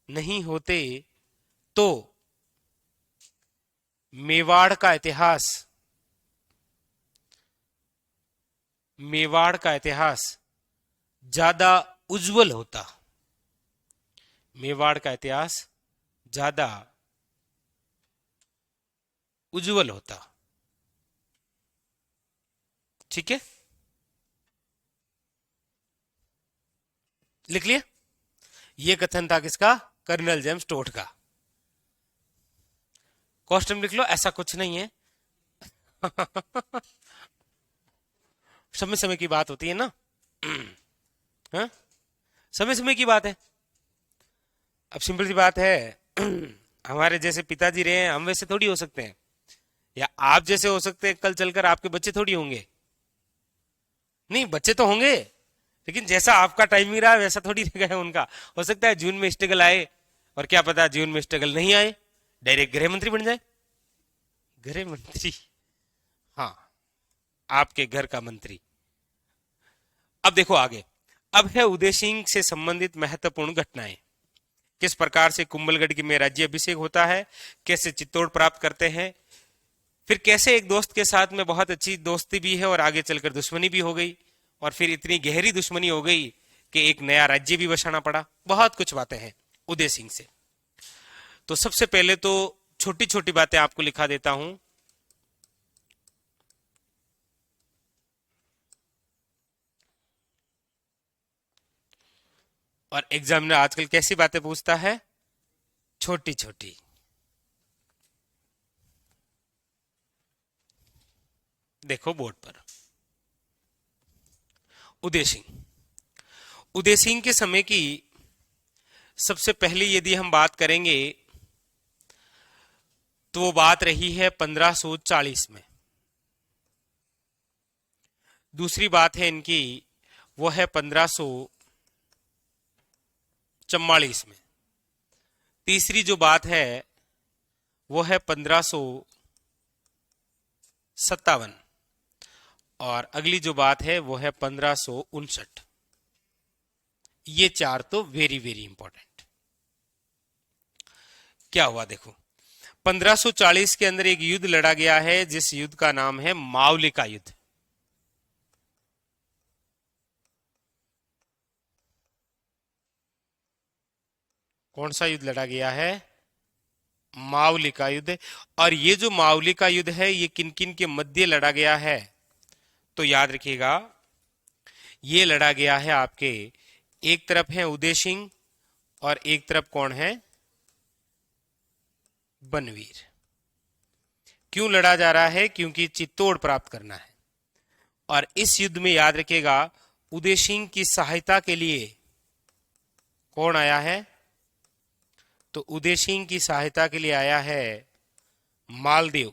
नहीं होते, तो मेवाड़ का इतिहास, मेवाड़ का इतिहास ज्यादा उज्जवल होता। मेवाड़ का इतिहास ज्यादा उज्जवल होता। ठीक है, लिख लिया? यह कथन था किसका? कर्नल जेम्स टोड का। क्वेश्चन लिख लो, ऐसा कुछ नहीं है। समय समय की बात होती है ना। हाँ? समय समय की बात है। अब सिंपल सी बात है, हमारे जैसे पिताजी रहे हैं, हम वैसे थोड़ी हो सकते हैं, या आप जैसे हो सकते हैं, कल चलकर आपके बच्चे थोड़ी होंगे। नहीं, बच्चे तो होंगे, लेकिन जैसा आपका टाइमिंग रहा वैसा थोड़ी रहेगा उनका। हो सकता है जून में स्ट्रगल आए, और क्या पता जून में स्ट्रगल नहीं आए, डायरेक्ट गृह मंत्री बन जाए। गृह मंत्री, हाँ, आपके घर का मंत्री। अब देखो आगे, अब है उदय सिंह से संबंधित महत्वपूर्ण घटनाएं। किस प्रकार से कुंभलगढ़ की में राज्य अभिषेक होता है, कैसे चित्तौड़ प्राप्त करते हैं, फिर कैसे एक दोस्त के साथ में बहुत अच्छी दोस्ती भी है और आगे चलकर दुश्मनी भी हो गई, और फिर इतनी गहरी दुश्मनी हो गई कि एक नया राज्य भी बसाना पड़ा। बहुत कुछ बातें हैं उदय सिंह से। तो सबसे पहले तो छोटी छोटी बातें आपको लिखा देता हूं। और एग्जामिनर आजकल कैसी बातें पूछता है, छोटी छोटी। देखो बोर्ड पर, उदय सिंह, उदय सिंह के समय की सबसे पहली यदि हम बात करेंगे तो वो बात रही है 1540 में। दूसरी बात है इनकी, वो है 1544 में। तीसरी जो बात है वो है 1557, और अगली जो बात है वो है 1559। ये चार तो वेरी वेरी इंपॉर्टेंट। क्या हुआ देखो, 1540 के अंदर एक युद्ध लड़ा गया है जिस युद्ध का नाम है मावली का युद्ध। कौन सा युद्ध लड़ा गया है, मावली का युद्ध। और ये जो मावली का युद्ध है ये किन किन के मध्य लड़ा गया है, तो याद रखिएगा ये लड़ा गया है आपके, एक तरफ है उदय सिंह और एक तरफ कौन है, बनवीर। क्यों लड़ा जा रहा है, क्योंकि चित्तौड़ प्राप्त करना है। और इस युद्ध में याद रखिएगा उदय सिंह की सहायता के लिए कौन आया है, तो उदय सिंह की सहायता के लिए आया है मालदेव।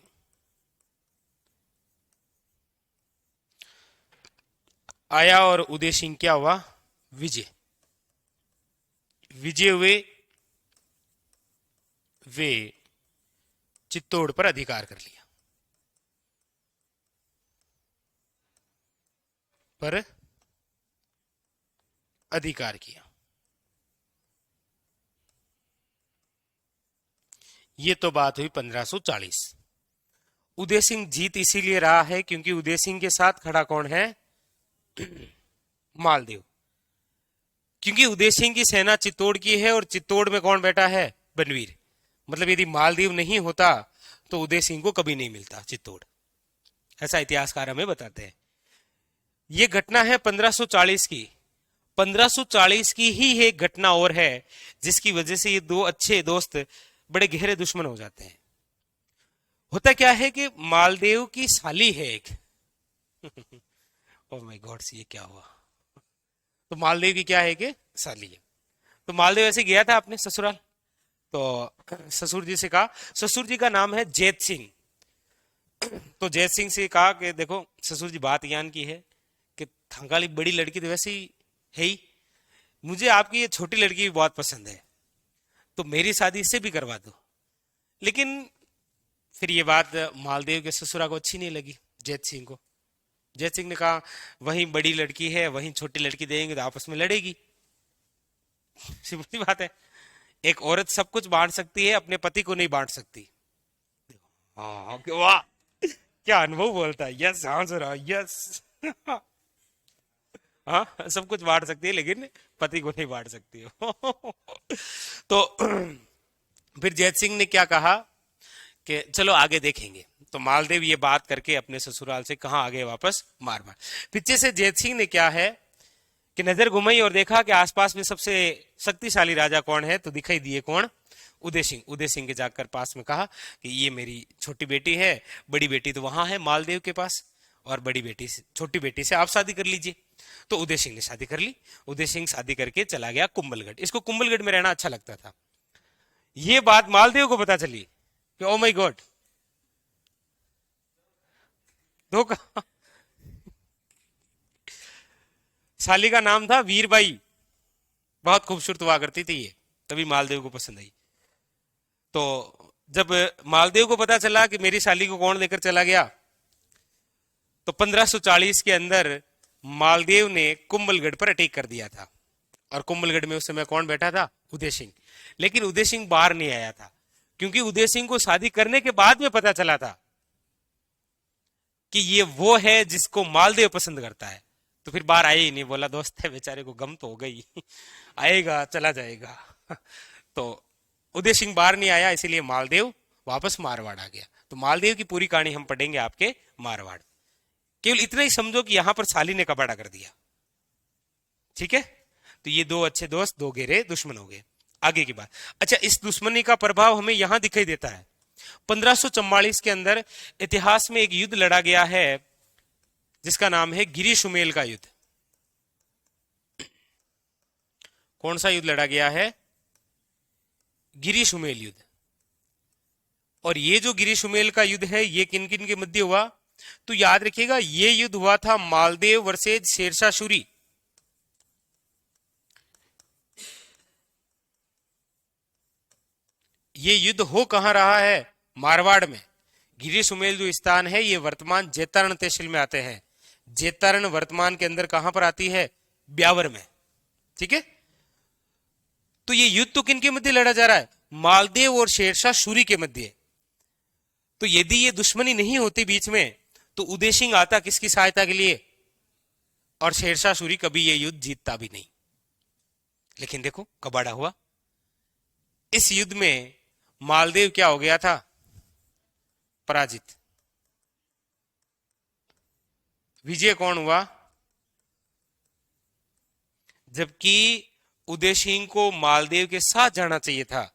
आया और उदय सिंह क्या हुआ, विजय। विजय हुए, वे चित्तौड़ पर अधिकार कर लिया। पर अधिकार किया। ये तो बात हुई 1540। उदय सिंह जीत इसीलिए रहा है क्योंकि उदय सिंह के साथ खड़ा कौन है, मालदेव। क्योंकि उदय सिंह की सेना चित्तौड़ की है और चित्तौड़ में कौन बैठा है, बनवीर। मतलब यदि मालदेव नहीं होता तो उदय सिंह को कभी नहीं मिलता चित्तौड़, ऐसा इतिहासकार हमें बताते हैं। ये घटना है 1540 की। 1540 की ही एक घटना और है जिसकी वजह से ये दो अच्छे दोस्त बड़े गहरे दुश्मन हो जाते हैं। होता क्या है कि मालदेव की साली है एक ओह माय गॉड, ये क्या हुआ। तो मालदेव की क्या है कि साली है। तो मालदेव ऐसे गया था अपने ससुराल, तो ससुर जी से कहा, ससुर जी का नाम है जैत सिंह। तो जैत सिंह से कहा कि देखो ससुर जी, बात यान की है कि थंगाली बड़ी लड़की तो वैसे ही है ही, मुझे आपकी ये छोटी लड़की भी बहुत पसंद है, तो मेरी शादी इससे भी करवा दो। लेकिन फिर ये बात मालदेव के ससुरा को अच्छी नहीं लगी जैत सिंह को। जैत सिंह ने कहा वहीं बड़ी लड़की है, वहीं छोटी लड़की देंगे तो आपस में लड़ेगी। सिंपल बात है, एक औरत सब कुछ बांट सकती है, अपने पति को नहीं बांट सकती। हाँ, वाह क्या अनुभव बोलता है, यस हाँ जरा यस हाँ, सब कुछ बांट सकती है लेकिन पति को नहीं बांट सकती हो तो फिर जैत सिंह ने क्या कहा कि चलो आगे देखेंगे। तो मालदेव ये बात करके अपने ससुराल से कहा आगे वापस मार मार। पीछे से जैत सिंह ने क्या है कि नजर घुमाई और देखा कि आसपास में सबसे शक्तिशाली राजा कौन है, तो दिखाई दिए कौन, उदय सिंह। उदय सिंह के जाकर पास में कहा कि ये मेरी छोटी बेटी है, बड़ी बेटी तो वहां है मालदेव के पास, और बड़ी बेटी से, छोटी बेटी से आप शादी कर लीजिए। तो उदय सिंह ने शादी कर ली। उदय सिंह शादी करके चला गया कुंभलगढ़। इसको कुंभलगढ़ में रहना अच्छा लगता था। ये बात मालदेव को पता चली कि ओ माय गॉड, धोखा। साली का नाम था वीरबाई, बहुत खूबसूरत हुआ करती थी ये, तभी मालदेव को पसंद आई। तो जब मालदेव को पता चला कि मेरी साली को कौन लेकर चला गया, तो 1540 के अंदर मालदेव ने कुंभलगढ़ पर अटैक कर दिया था, और कुंभलगढ़ में उस समय कौन बैठा था? उदय सिंह। लेकिन उदय सिंह बाहर नहीं आया था, क्योंकि उदय सिंह को शादी करने के बाद में पता चला था कि ये वो है जिसको मालदेव पसंद करता है। तो फिर बाहर आए ही नहीं, बोला दोस्त है बेचारे को गम तो हो गई आएगा चला जाएगा तो उदय सिंह बाहर नहीं आया, इसीलिए मालदेव वापस मारवाड़ आ गया। तो मालदेव की पूरी कहानी हम पढ़ेंगे आपके मारवाड़। केवल इतना ही समझो कि यहां पर साली ने कबाड़ा कर दिया, ठीक है। तो ये दो अच्छे दोस्त दो गेरे दुश्मन हो गए। आगे की बात, अच्छा, इस दुश्मनी का प्रभाव हमें यहां दिखाई देता है। 1544 के अंदर इतिहास में एक युद्ध लड़ा गया है जिसका नाम है गिरी सुमेल का युद्ध। कौन सा युद्ध लड़ा गया है? गिरी सुमेल युद्ध। और ये जो गिरी सुमेल का युद्ध है ये किन किन के मध्य हुआ? तो याद रखिएगा, ये युद्ध हुआ था मालदेव वर्सेज शेरशाह सूरी। ये युद्ध हो कहां रहा है? मारवाड़ में। गिरी सुमेल जो स्थान है ये वर्तमान जेतरण तहसील में आते हैं। जेतरण वर्तमान के अंदर कहां पर आती है? ब्यावर में, ठीक है। तो ये युद्ध तो किन के मध्य लड़ा जा रहा है? मालदेव और शेरशाह सूरी के मध्य। तो यदि ये दुश्मनी नहीं होती बीच में तो उदय सिंह आता किसकी सहायता के लिए? और शेरशाह सूरी कभी ये युद्ध जीतता भी नहीं। लेकिन देखो कबाड़ा हुआ। इस युद्ध में मालदेव क्या हो गया था? पराजित। विजय कौन हुआ? जबकि उदय सिंह को मालदेव के साथ जाना चाहिए था,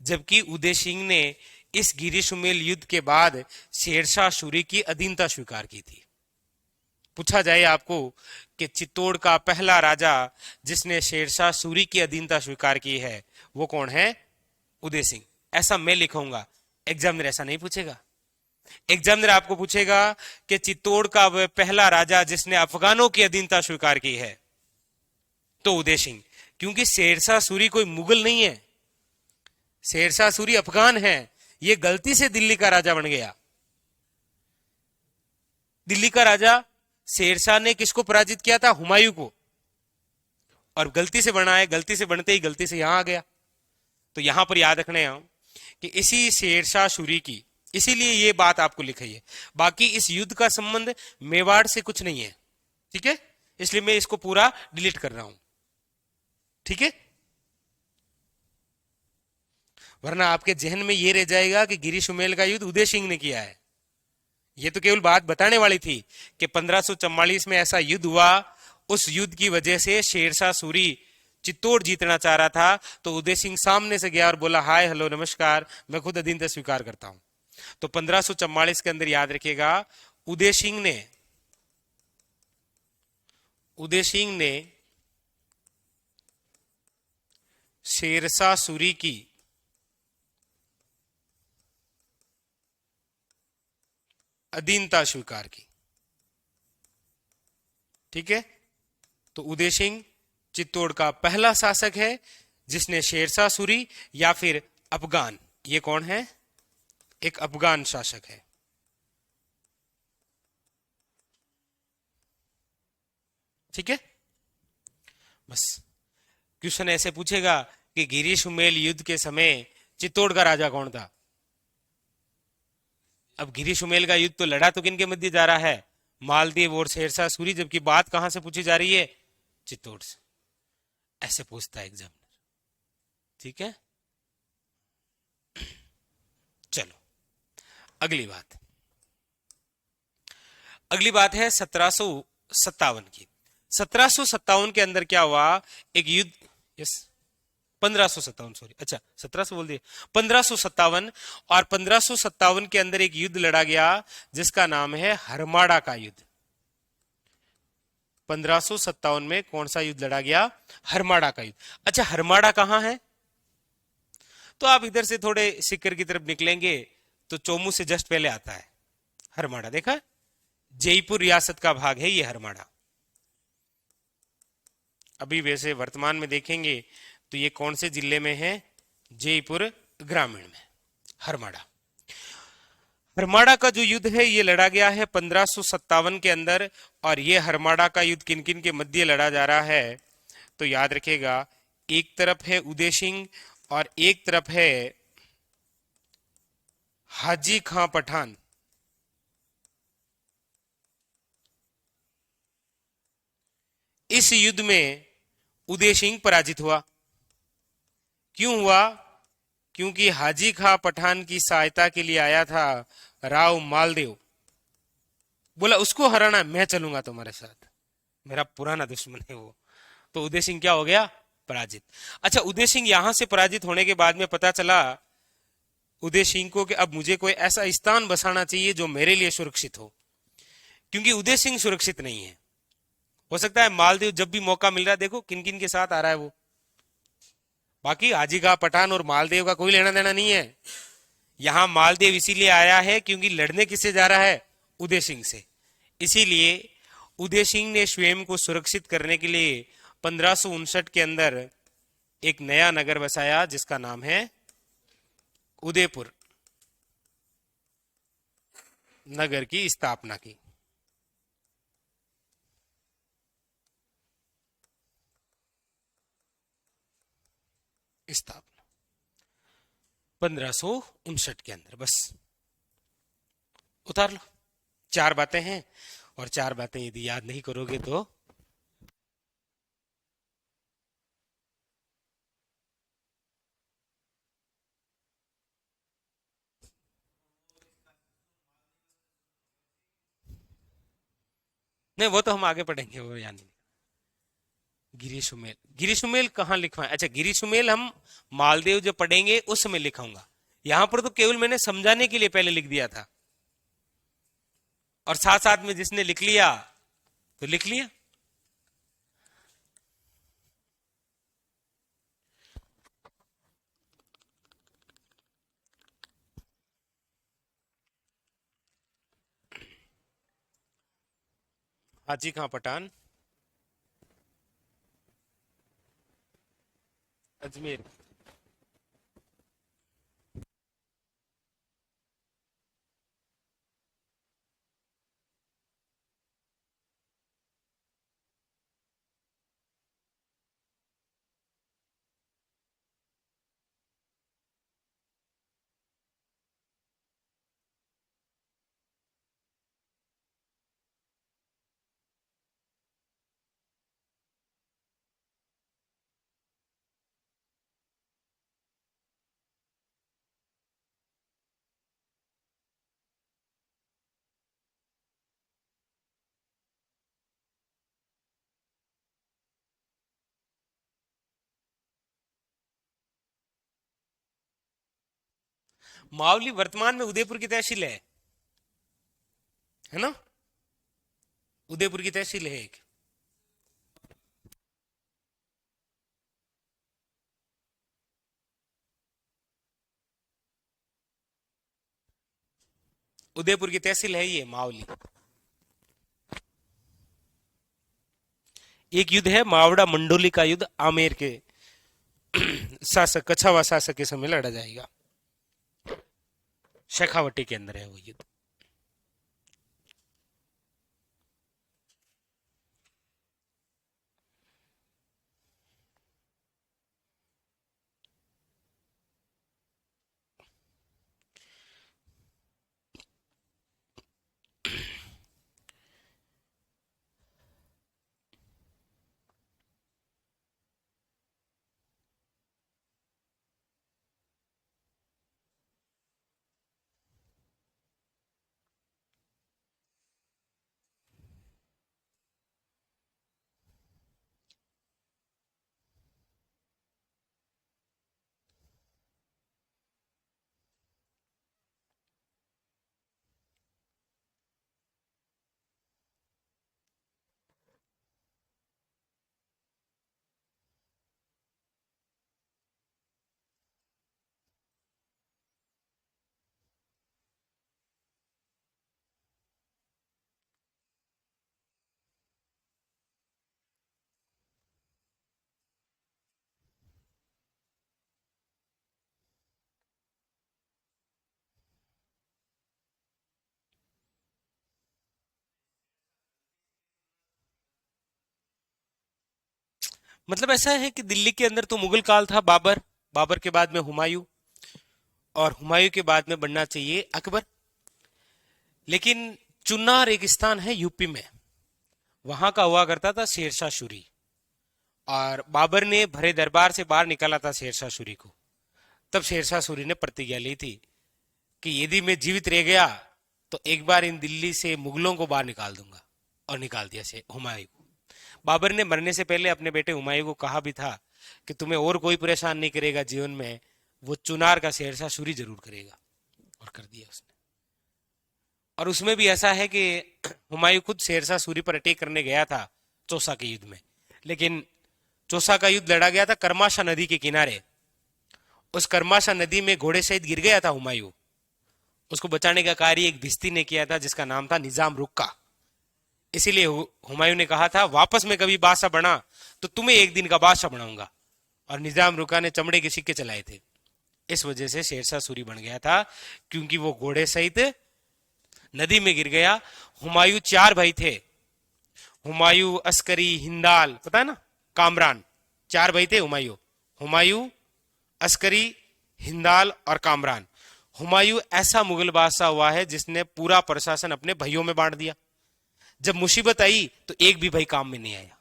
जबकि उदय सिंह ने इस गिरी सुमेल युद्ध के बाद शेरशाह सूरी की अधीनता स्वीकार की थी। पूछा जाए आपको कि चित्तौड़ का पहला राजा जिसने शेरशाह सूरी की अधीनता स्वीकार की है वो कौन है? उदय सिंह। ऐसा मैं लिखूंगा, एग्जामिनर ऐसा नहीं पूछेगा। एग्जामिनर आपको पूछेगा कि चित्तौड़ का वह पहला राजा जिसने अफगानों की अधीनता स्वीकार की है, तो उदय सिंह। क्योंकि शेरशाह सूरी कोई मुगल नहीं है, शेरशाह सूरी अफगान है। ये गलती से दिल्ली का राजा बन गया। दिल्ली का राजा शेरशाह ने किसको पराजित किया था? हुमायूं को। और गलती से बना है, गलती से बनते ही गलती से यहां आ गया। तो यहां पर याद रखने कि इसी शेरशाह सूरी की, इसीलिए ये बात आपको लिखी है। बाकी इस युद्ध का संबंध मेवाड़ से कुछ नहीं है, ठीक है। इसलिए मैं इसको पूरा डिलीट कर रहा हूं, ठीक है। वरना आपके जहन में ये रह जाएगा कि गिरी सुमेल का युद्ध उदय सिंह ने किया है। ये तो केवल बात बताने वाली थी कि 1544 में ऐसा युद्ध हुआ, उस युद्ध की वजह से शेरशाह सूरी चित्तौड़ जीतना चाह रहा था। तो उदय सिंह सामने से गया और बोला, हाय हेलो नमस्कार, मैं खुद अधीनता स्वीकार करता हूं। तो 1544 के अंदर याद रखिएगा, उदय सिंह ने शेरशाह सूरी की अधीनता स्वीकार की, ठीक है। तो उदय सिंह चित्तौड़ का पहला शासक है जिसने शेरशाह सूरी या फिर अफगान, ये कौन है? एक अफगान शासक है, ठीक है। बस क्वेश्चन ऐसे पूछेगा कि गिरी सुमेल युद्ध के समय चित्तौड़ का राजा कौन था? अब गिरी सुमेल का युद्ध तो लड़ा तो किन के मध्य जा रहा है? मालदेव और शेरशाह सूरी, जबकि बात कहां से पूछी जा रही है? चित्तौड़ से। ऐसे पूछता है एग्जामिनर, ठीक है। चलो अगली बात है 1757 की। 1757 के अंदर क्या हुआ? एक युद्ध, यस 1557, सॉरी, अच्छा 1700 बोल दिए, 1557। और 1557 के अंदर एक युद्ध लड़ा गया जिसका नाम है हरमाड़ा का युद्ध। 1557 में कौन सा युद्ध लड़ा गया? हरमाड़ा का युद्ध। अच्छा, हरमाड़ा कहां है? तो आप इधर से थोड़े सिक्कर की तरफ निकलेंगे तो चोमू से जस्ट पहले आता है हरमाड़ा, देखा? जयपुर रियासत का भाग है ये हरमाड़ा। अभी वैसे वर्तमान में देखेंगे तो ये कौन से जिले में है? जयपुर ग्रामीण में हरमाड़ा। हरमाड़ा का जो युद्ध है ये लड़ा गया है 1557 के अंदर। और ये हरमाड़ा का युद्ध किन किन के मध्य लड़ा जा रहा है तो याद रखिएगा, एक तरफ है उदय सिंह और एक तरफ है हाजी खां पठान। इस युद्ध में उदय सिंह पराजित हुआ। क्यों हुआ? क्योंकि हाजी खां पठान की सहायता के लिए आया था राव मालदेव। बोला उसको हराना, मैं चलूंगा तुम्हारे साथ, मेरा पुराना दुश्मन है वो। तो उदय सिंह क्या हो गया? पराजित। अच्छा, उदय सिंह यहां से पराजित होने के बाद में पता चला उदय सिंह को कि अब मुझे कोई ऐसा स्थान बसाना चाहिए जो मेरे लिए सुरक्षित हो, क्योंकि उदय सिंह सुरक्षित नहीं है। हो सकता है मालदेव जब भी मौका मिल रहा है, देखो किन किन के साथ आ रहा है वो। बाकी हाजी का पठान और मालदेव का कोई लेना देना नहीं है। यहां मालदेव इसीलिए आया है क्योंकि लड़ने किससे जा रहा है? उदय सिंह से। इसीलिए उदय सिंह ने स्वयं को सुरक्षित करने के लिए 1559 के अंदर एक नया नगर बसाया जिसका नाम है उदयपुर नगर की स्थापना की। स्थापना 1559 के अंदर। बस उतार लो, चार बातें हैं और चार बातें यदि याद नहीं करोगे तो नहीं, वो तो हम आगे पढ़ेंगे, वो याद नहीं। गिरी सुमेल, गिरी सुमेल कहाँ लिखवाएं? अच्छा, गिरी सुमेल हम मालदेव जो पढ़ेंगे उसमें लिखाऊंगा। यहां पर तो केवल मैंने समझाने के लिए पहले लिख दिया था, और साथ साथ में जिसने लिख लिया तो लिख लिया। हाजी खां पठान अजमेर। मावली वर्तमान में उदयपुर की तहसील है ना? उदयपुर की तहसील है एक। उदयपुर की तहसील है ये मावली। एक युद्ध है मावड़ा मंडोली का युद्ध, आमेर के शासक, कछावा शासक के समय लड़ा जाएगा। शेखावटी के अंदर है वो युद्ध। मतलब ऐसा है कि दिल्ली के अंदर तो मुगल काल था, बाबर, बाबर के बाद में हुमायूं, और हुमायूं के बाद में बनना चाहिए अकबर। लेकिन चुनार एक स्थान है यूपी में, वहां का हुआ करता था शेरशाह सूरी, और बाबर ने भरे दरबार से बाहर निकाला था शेरशाह सूरी को। तब शेरशाह सूरी ने प्रतिज्ञा ली थी कि यदि मैं जीवित रह गया तो एक बार इन दिल्ली से मुगलों को बाहर निकाल दूंगा, और निकाल दिया से हुमायूं को। बाबर ने मरने से पहले अपने बेटे हुमायूं को कहा भी था कि तुम्हें और कोई परेशान नहीं करेगा जीवन में, वो चुनार का शेरशाह सूरी जरूर करेगा, और कर दिया उसने। और उसमें भी ऐसा है कि हुमायूं खुद शेरशाह सूरी पर अटैक करने गया था चौसा के युद्ध में, लेकिन चौसा का युद्ध लड़ा गया था करमाशा नदी के किनारे। उस करमाशा नदी में घोड़े सहित गिर गया था हुमायूं। उसको बचाने का कार्य एक भिस्ती ने किया था जिसका नाम था निजाम रुक्का। इसीलिए हुमायूं ने कहा था, वापस में कभी बादशाह बना तो तुम्हें एक दिन का बादशाह बनाऊंगा, और निजाम रुक्का ने चमड़े के सिक्के चलाए थे। इस वजह से शेरशाह सूरी बन गया था, क्योंकि वो घोड़े सहित नदी में गिर गया। हुमायूं 4 भाई थे, हुमायूं, अस्करी, हिंदाल, पता है ना, कामरान, 4 भाई थे हुमायूं। हुमायूं, अस्करी, हिंदाल और कामरान। हुमायूं ऐसा मुगल बादशाह हुआ है जिसने पूरा प्रशासन अपने भाइयों में बांट दिया। जब मुसीबत आई तो एक भी भाई काम में नहीं आया।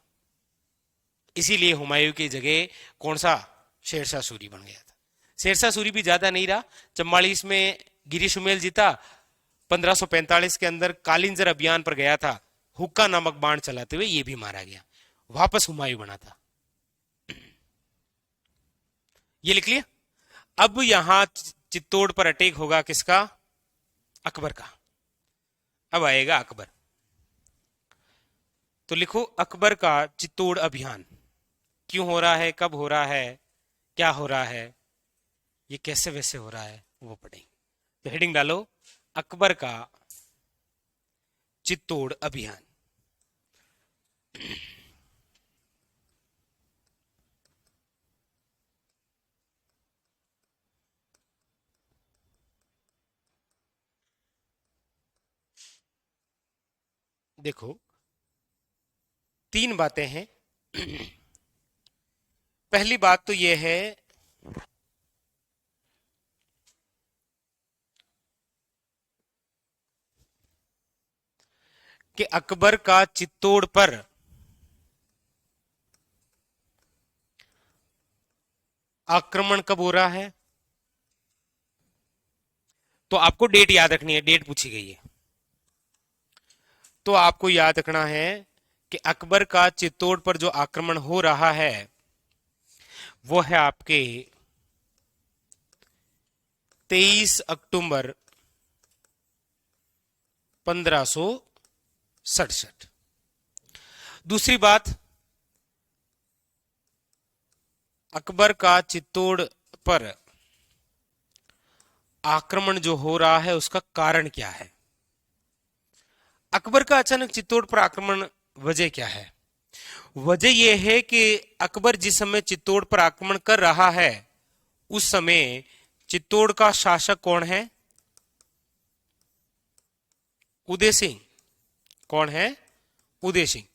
इसीलिए हुमायूं की जगह कौन सा, शेरशाह सूरी बन गया था। शेरशाह सूरी भी ज्यादा नहीं रहा, 44 में गिरी सुमेल जीता, 1545 के अंदर कालिंजर अभियान पर गया था, हुक्का नामक बाण चलाते हुए ये भी मारा गया, वापस हुमायूं बना था। ये लिख लिया। अब यहां चित्तौड़ पर अटैक होगा किसका, अकबर का। अब आएगा अकबर, तो लिखो अकबर का चित्तौड़ अभियान क्यों हो रहा है, कब हो रहा है, क्या हो रहा है, ये कैसे वैसे हो रहा है, वो पढ़ेंगे। तो हेडिंग डालो, अकबर का चित्तौड़ अभियान। देखो 3 बातें हैं। पहली बात तो यह है कि अकबर का चित्तौड़ पर आक्रमण कब हो रहा है। तो आपको डेट याद रखनी है, डेट पूछी गई है, तो आपको याद रखना है कि अकबर का चित्तौड़ पर जो आक्रमण हो रहा है वो है आपके 23 अक्टूबर 1567। दूसरी बात, अकबर का चित्तौड़ पर आक्रमण जो हो रहा है उसका कारण क्या है। अकबर का अचानक चित्तौड़ पर आक्रमण, वजह क्या है। वजह यह है कि अकबर जिस समय चित्तौड़ पर आक्रमण कर रहा है उस समय चित्तौड़ का शासक कौन है, उदय सिंह। कौन है, उदय सिंह।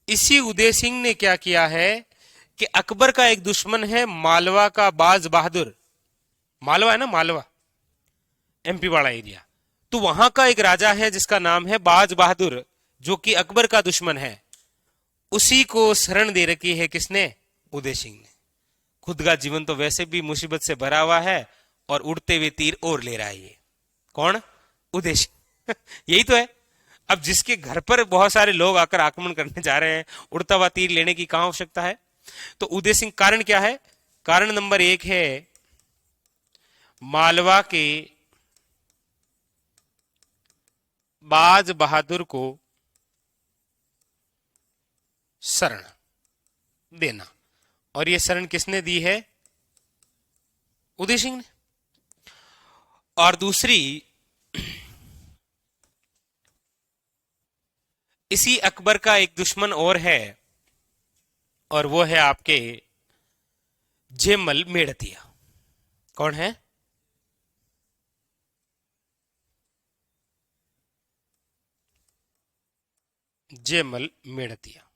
इसी उदय सिंह ने क्या किया है कि अकबर का एक दुश्मन है मालवा का बाज बहादुर, मालवा है ना, मालवा एमपी वाला एरिया, तो वहां का एक राजा है जिसका नाम है बाज बहादुर, जो कि अकबर का दुश्मन है। उसी को शरण दे रखी है किसने, उदय सिंह ने। खुद का जीवन तो वैसे भी मुसीबत से भरा हुआ है और उड़ते हुए तीर और ले रहा है ये कौन, उदय सिंह। यही तो है। अब जिसके घर पर बहुत सारे लोग आकर आक्रमण करने जा रहे हैं, उड़ता हुआ तीर लेने की कहां आवश्यकता है। तो उदय सिंह, कारण क्या है, कारण नंबर 1 है मालवा के बाज बहादुर को शरण देना। और यह शरण किसने दी है, उदय सिंह ने। और दूसरी, इसी अकबर का एक दुश्मन और है, और वो है आपके जेमल मेड़तिया। कौन है, जेमल मेड़तिया।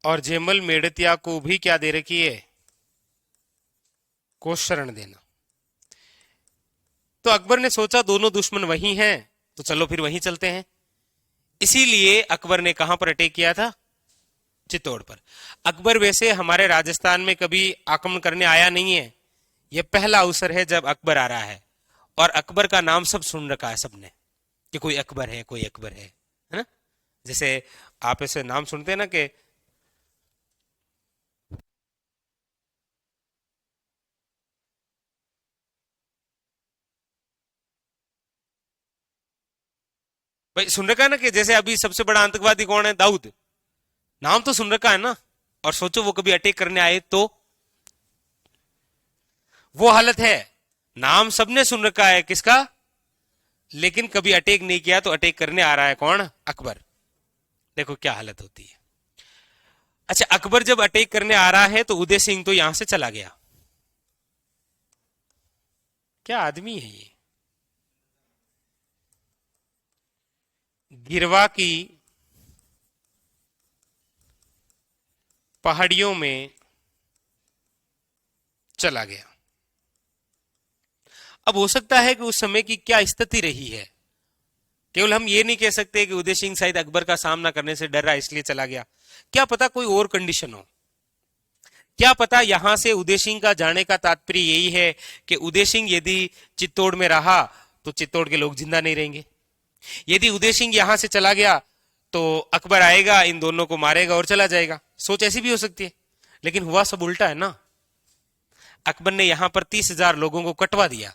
और जेमल मेड़तिया को भी क्या दे रखी है? को शरण देना। तो अकबर ने सोचा दोनों दुश्मन वही हैं, तो चलो फिर वहीं चलते हैं। इसीलिए अकबर ने कहां पर अटैक किया था? चित्तौड़ पर। अकबर वैसे हमारे राजस्थान में कभी आक्रमण करने आया नहीं है, यह पहला अवसर है जब अकबर आ रहा है। और अकबर का नाम सब सुन रखा है सबने, कि कोई अकबर है, कोई अकबर है ना? जैसे आप ऐसे नाम सुनते हैं ना कि भाई, सुन रखा है ना कि जैसे अभी सबसे बड़ा आतंकवादी कौन है? दाऊद। नाम तो सुन रखा है ना। और सोचो वो कभी अटैक करने आए तो वो हालत है। नाम सबने सुन रखा है किसका, लेकिन कभी अटैक नहीं किया, तो अटैक करने आ रहा है कौन? अकबर। देखो क्या हालत होती है। अच्छा, अकबर जब अटैक करने आ रहा है तो उदय सिंह तो यहां से चला गया। क्या आदमी है ये। गिरवा की पहाड़ियों में चला गया। अब हो सकता है कि उस समय की क्या स्थिति रही है, केवल हम ये नहीं कह सकते कि उदय सिंह शायद अकबर का सामना करने से डर रहा इसलिए चला गया। क्या पता कोई और कंडीशन हो। क्या पता यहां से उदय सिंह का जाने का तात्पर्य यही है कि उदय सिंह यदि चित्तौड़ में रहा तो चित्तौड़ के लोग जिंदा नहीं रहेंगे। यदि उदय सिंह यहां से चला गया तो अकबर आएगा, इन दोनों को मारेगा और चला जाएगा। सोच ऐसी भी हो सकती है। लेकिन हुआ सब उल्टा है ना। अकबर ने यहां पर 30,000 लोगों को कटवा दिया।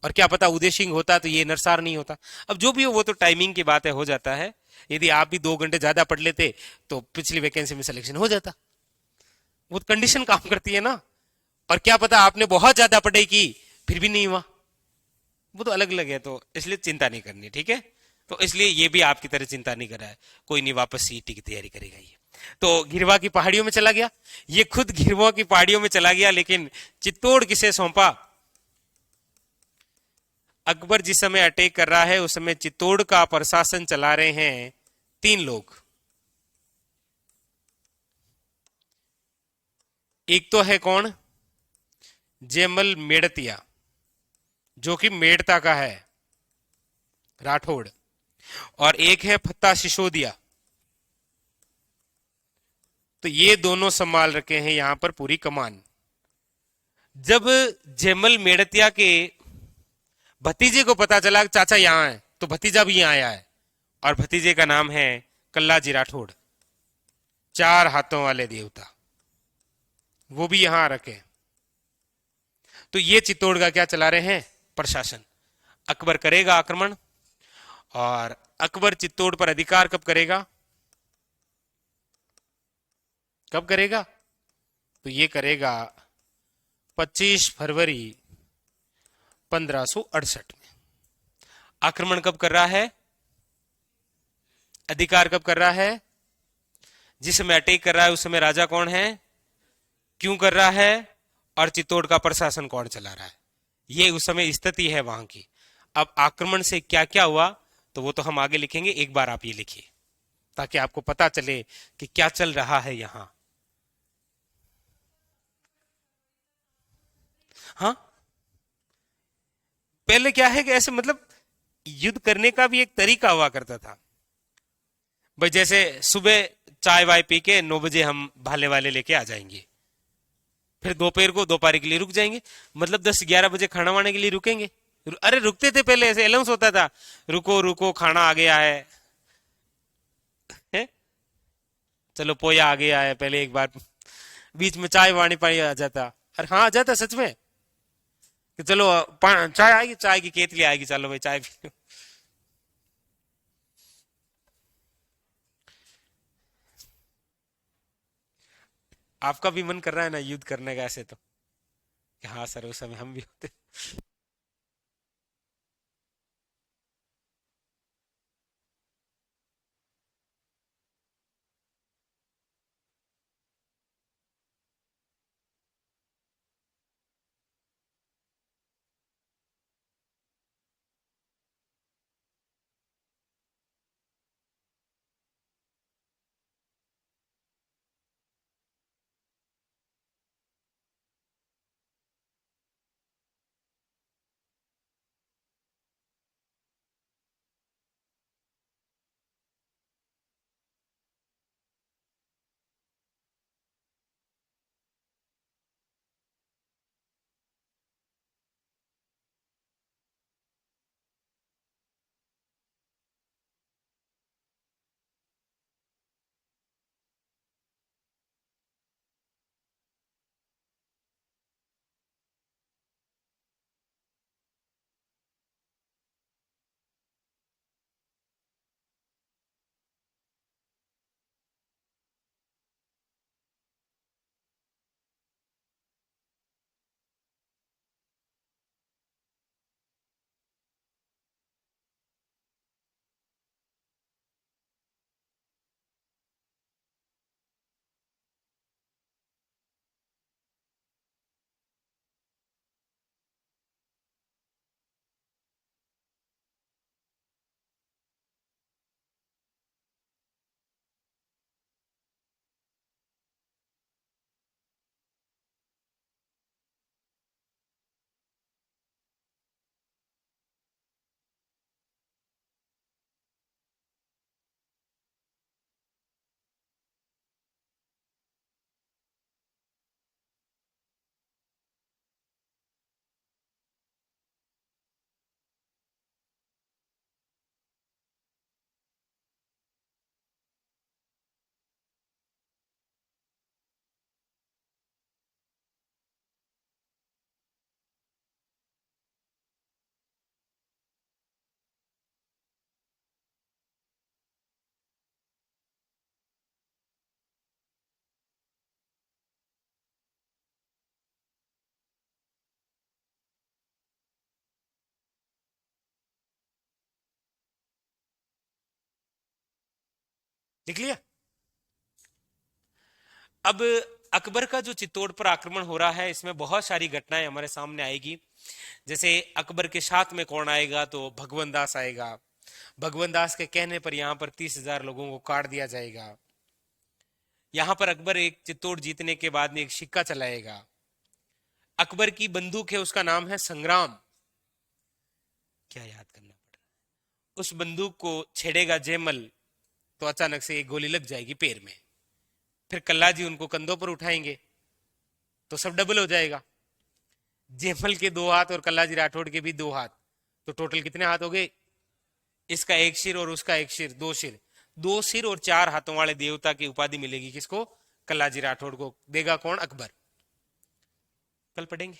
और क्या पता उदय सिंह होता तो ये नरसार नहीं होता। अब जो भी हो वो तो टाइमिंग की बात है, हो जाता है। यदि आप भी 2 घंटे ज्यादा पढ़ लेते तो पिछली वैकेंसी में सिलेक्शन हो जाता। वो कंडीशन काम करती है ना। और क्या पता आपने बहुत ज्यादा पढ़ाई की, फिर भी नहीं हुआ। वो तो अलग अलग है, तो इसलिए चिंता नहीं करनी, ठीक है। तो इसलिए ये भी आपकी तरह चिंता नहीं कर रहा है। कोई नहीं, वापस सीटी की तैयारी करेगा ये। तो गिरवा की पहाड़ियों में चला गया। ये खुद गिरवा की पहाड़ियों में चला गया, लेकिन चित्तौड़ किसे सौंपा? अकबर जिस समय अटैक कर रहा है उस समय चित्तौड़ का प्रशासन चला रहे हैं 3 लोग। एक तो है कौन? जयमल मेड़तिया, जो कि मेड़ता का है, राठौड़। और एक है फत्ता सिसोदिया। तो ये दोनों संभाल रखे हैं यहां पर पूरी कमान। जब जयमल मेड़तिया के भतीजे को पता चला कि चाचा यहां है, तो भतीजा भी यहां आया है। और भतीजे का नाम है कल्लाजी राठौड़, 4 हाथों वाले देवता। वो भी यहां रखे। तो ये चित्तौड़ का क्या चला रहे हैं? प्रशासन। अकबर करेगा आक्रमण। और अकबर चित्तौड़ पर अधिकार कब करेगा? कब करेगा? तो ये करेगा 25 फरवरी 1568 में। आक्रमण कब कर रहा है? अधिकार कब कर रहा है? जिस समय अटैक कर रहा है उस समय राजा कौन है? क्यों कर रहा है? और चित्तौड़ का प्रशासन कौन चला रहा है? ये उस समय स्थिति है वहां की। अब आक्रमण से क्या क्या हुआ तो वो तो हम आगे लिखेंगे। एक बार आप ये लिखिए ताकि आपको पता चले कि क्या चल रहा है यहां। हाँ, पहले क्या है कि ऐसे मतलब युद्ध करने का भी एक तरीका हुआ करता था। भाई जैसे सुबह चाय वाय पी के 9 बजे हम भाले वाले लेके आ जाएंगे। फिर दोपहर को दोपहर के लिए रुक जाएंगे। मतलब 10-11 बजे खाना वाने के लिए रुकेंगे। अरे रुकते थे, पहले ऐसे अनाउंस होता था, रुको रुको खाना आ गया है? चलो पोया आ गया है। पहले एक बार बीच में चाय वाणी पानी आ जाता। अरे हाँ, आ जाता सच में कि चलो चाय आएगी, चाय की केतली आएगी, चलो भाई चाय पी लो। आपका भी मन कर रहा है ना युद्ध करने का ऐसे तो? कि हाँ सर, उस समय हम भी होते। लिख लिया। अब अकबर का जो चित्तौड़ पर आक्रमण हो रहा है, इसमें बहुत सारी घटनाएं हमारे सामने आएगी। जैसे अकबर के साथ में कौन आएगा, तो भगवंत दास आएगा। भगवंत दास के कहने पर यहां पर 30,000 लोगों को काट दिया जाएगा। यहां पर अकबर एक चित्तौड़ जीतने के बाद में एक सिक्का चलाएगा। अकबर की बंदूक है, उसका नाम है संग्राम। क्या याद करना पड़ रहा है? उस बंदूक को छेड़ेगा जयमल तो अचानक से एक गोली लग जाएगी पैर में। फिर कल्ला जी उनको कंधों पर उठाएंगे तो सब डबल हो जाएगा। जयमल के 2 हाथ और कल्लाजी राठौड़ के भी 2 हाथ, तो टोटल कितने हाथ हो गए? इसका एक सिर और उसका एक सिर, 2 सिर। 2 सिर और 4 हाथों वाले देवता की उपाधि मिलेगी किसको? कल्लाजी राठौड़ को। देगा कौन? अकबर। कल पढ़ेंगे।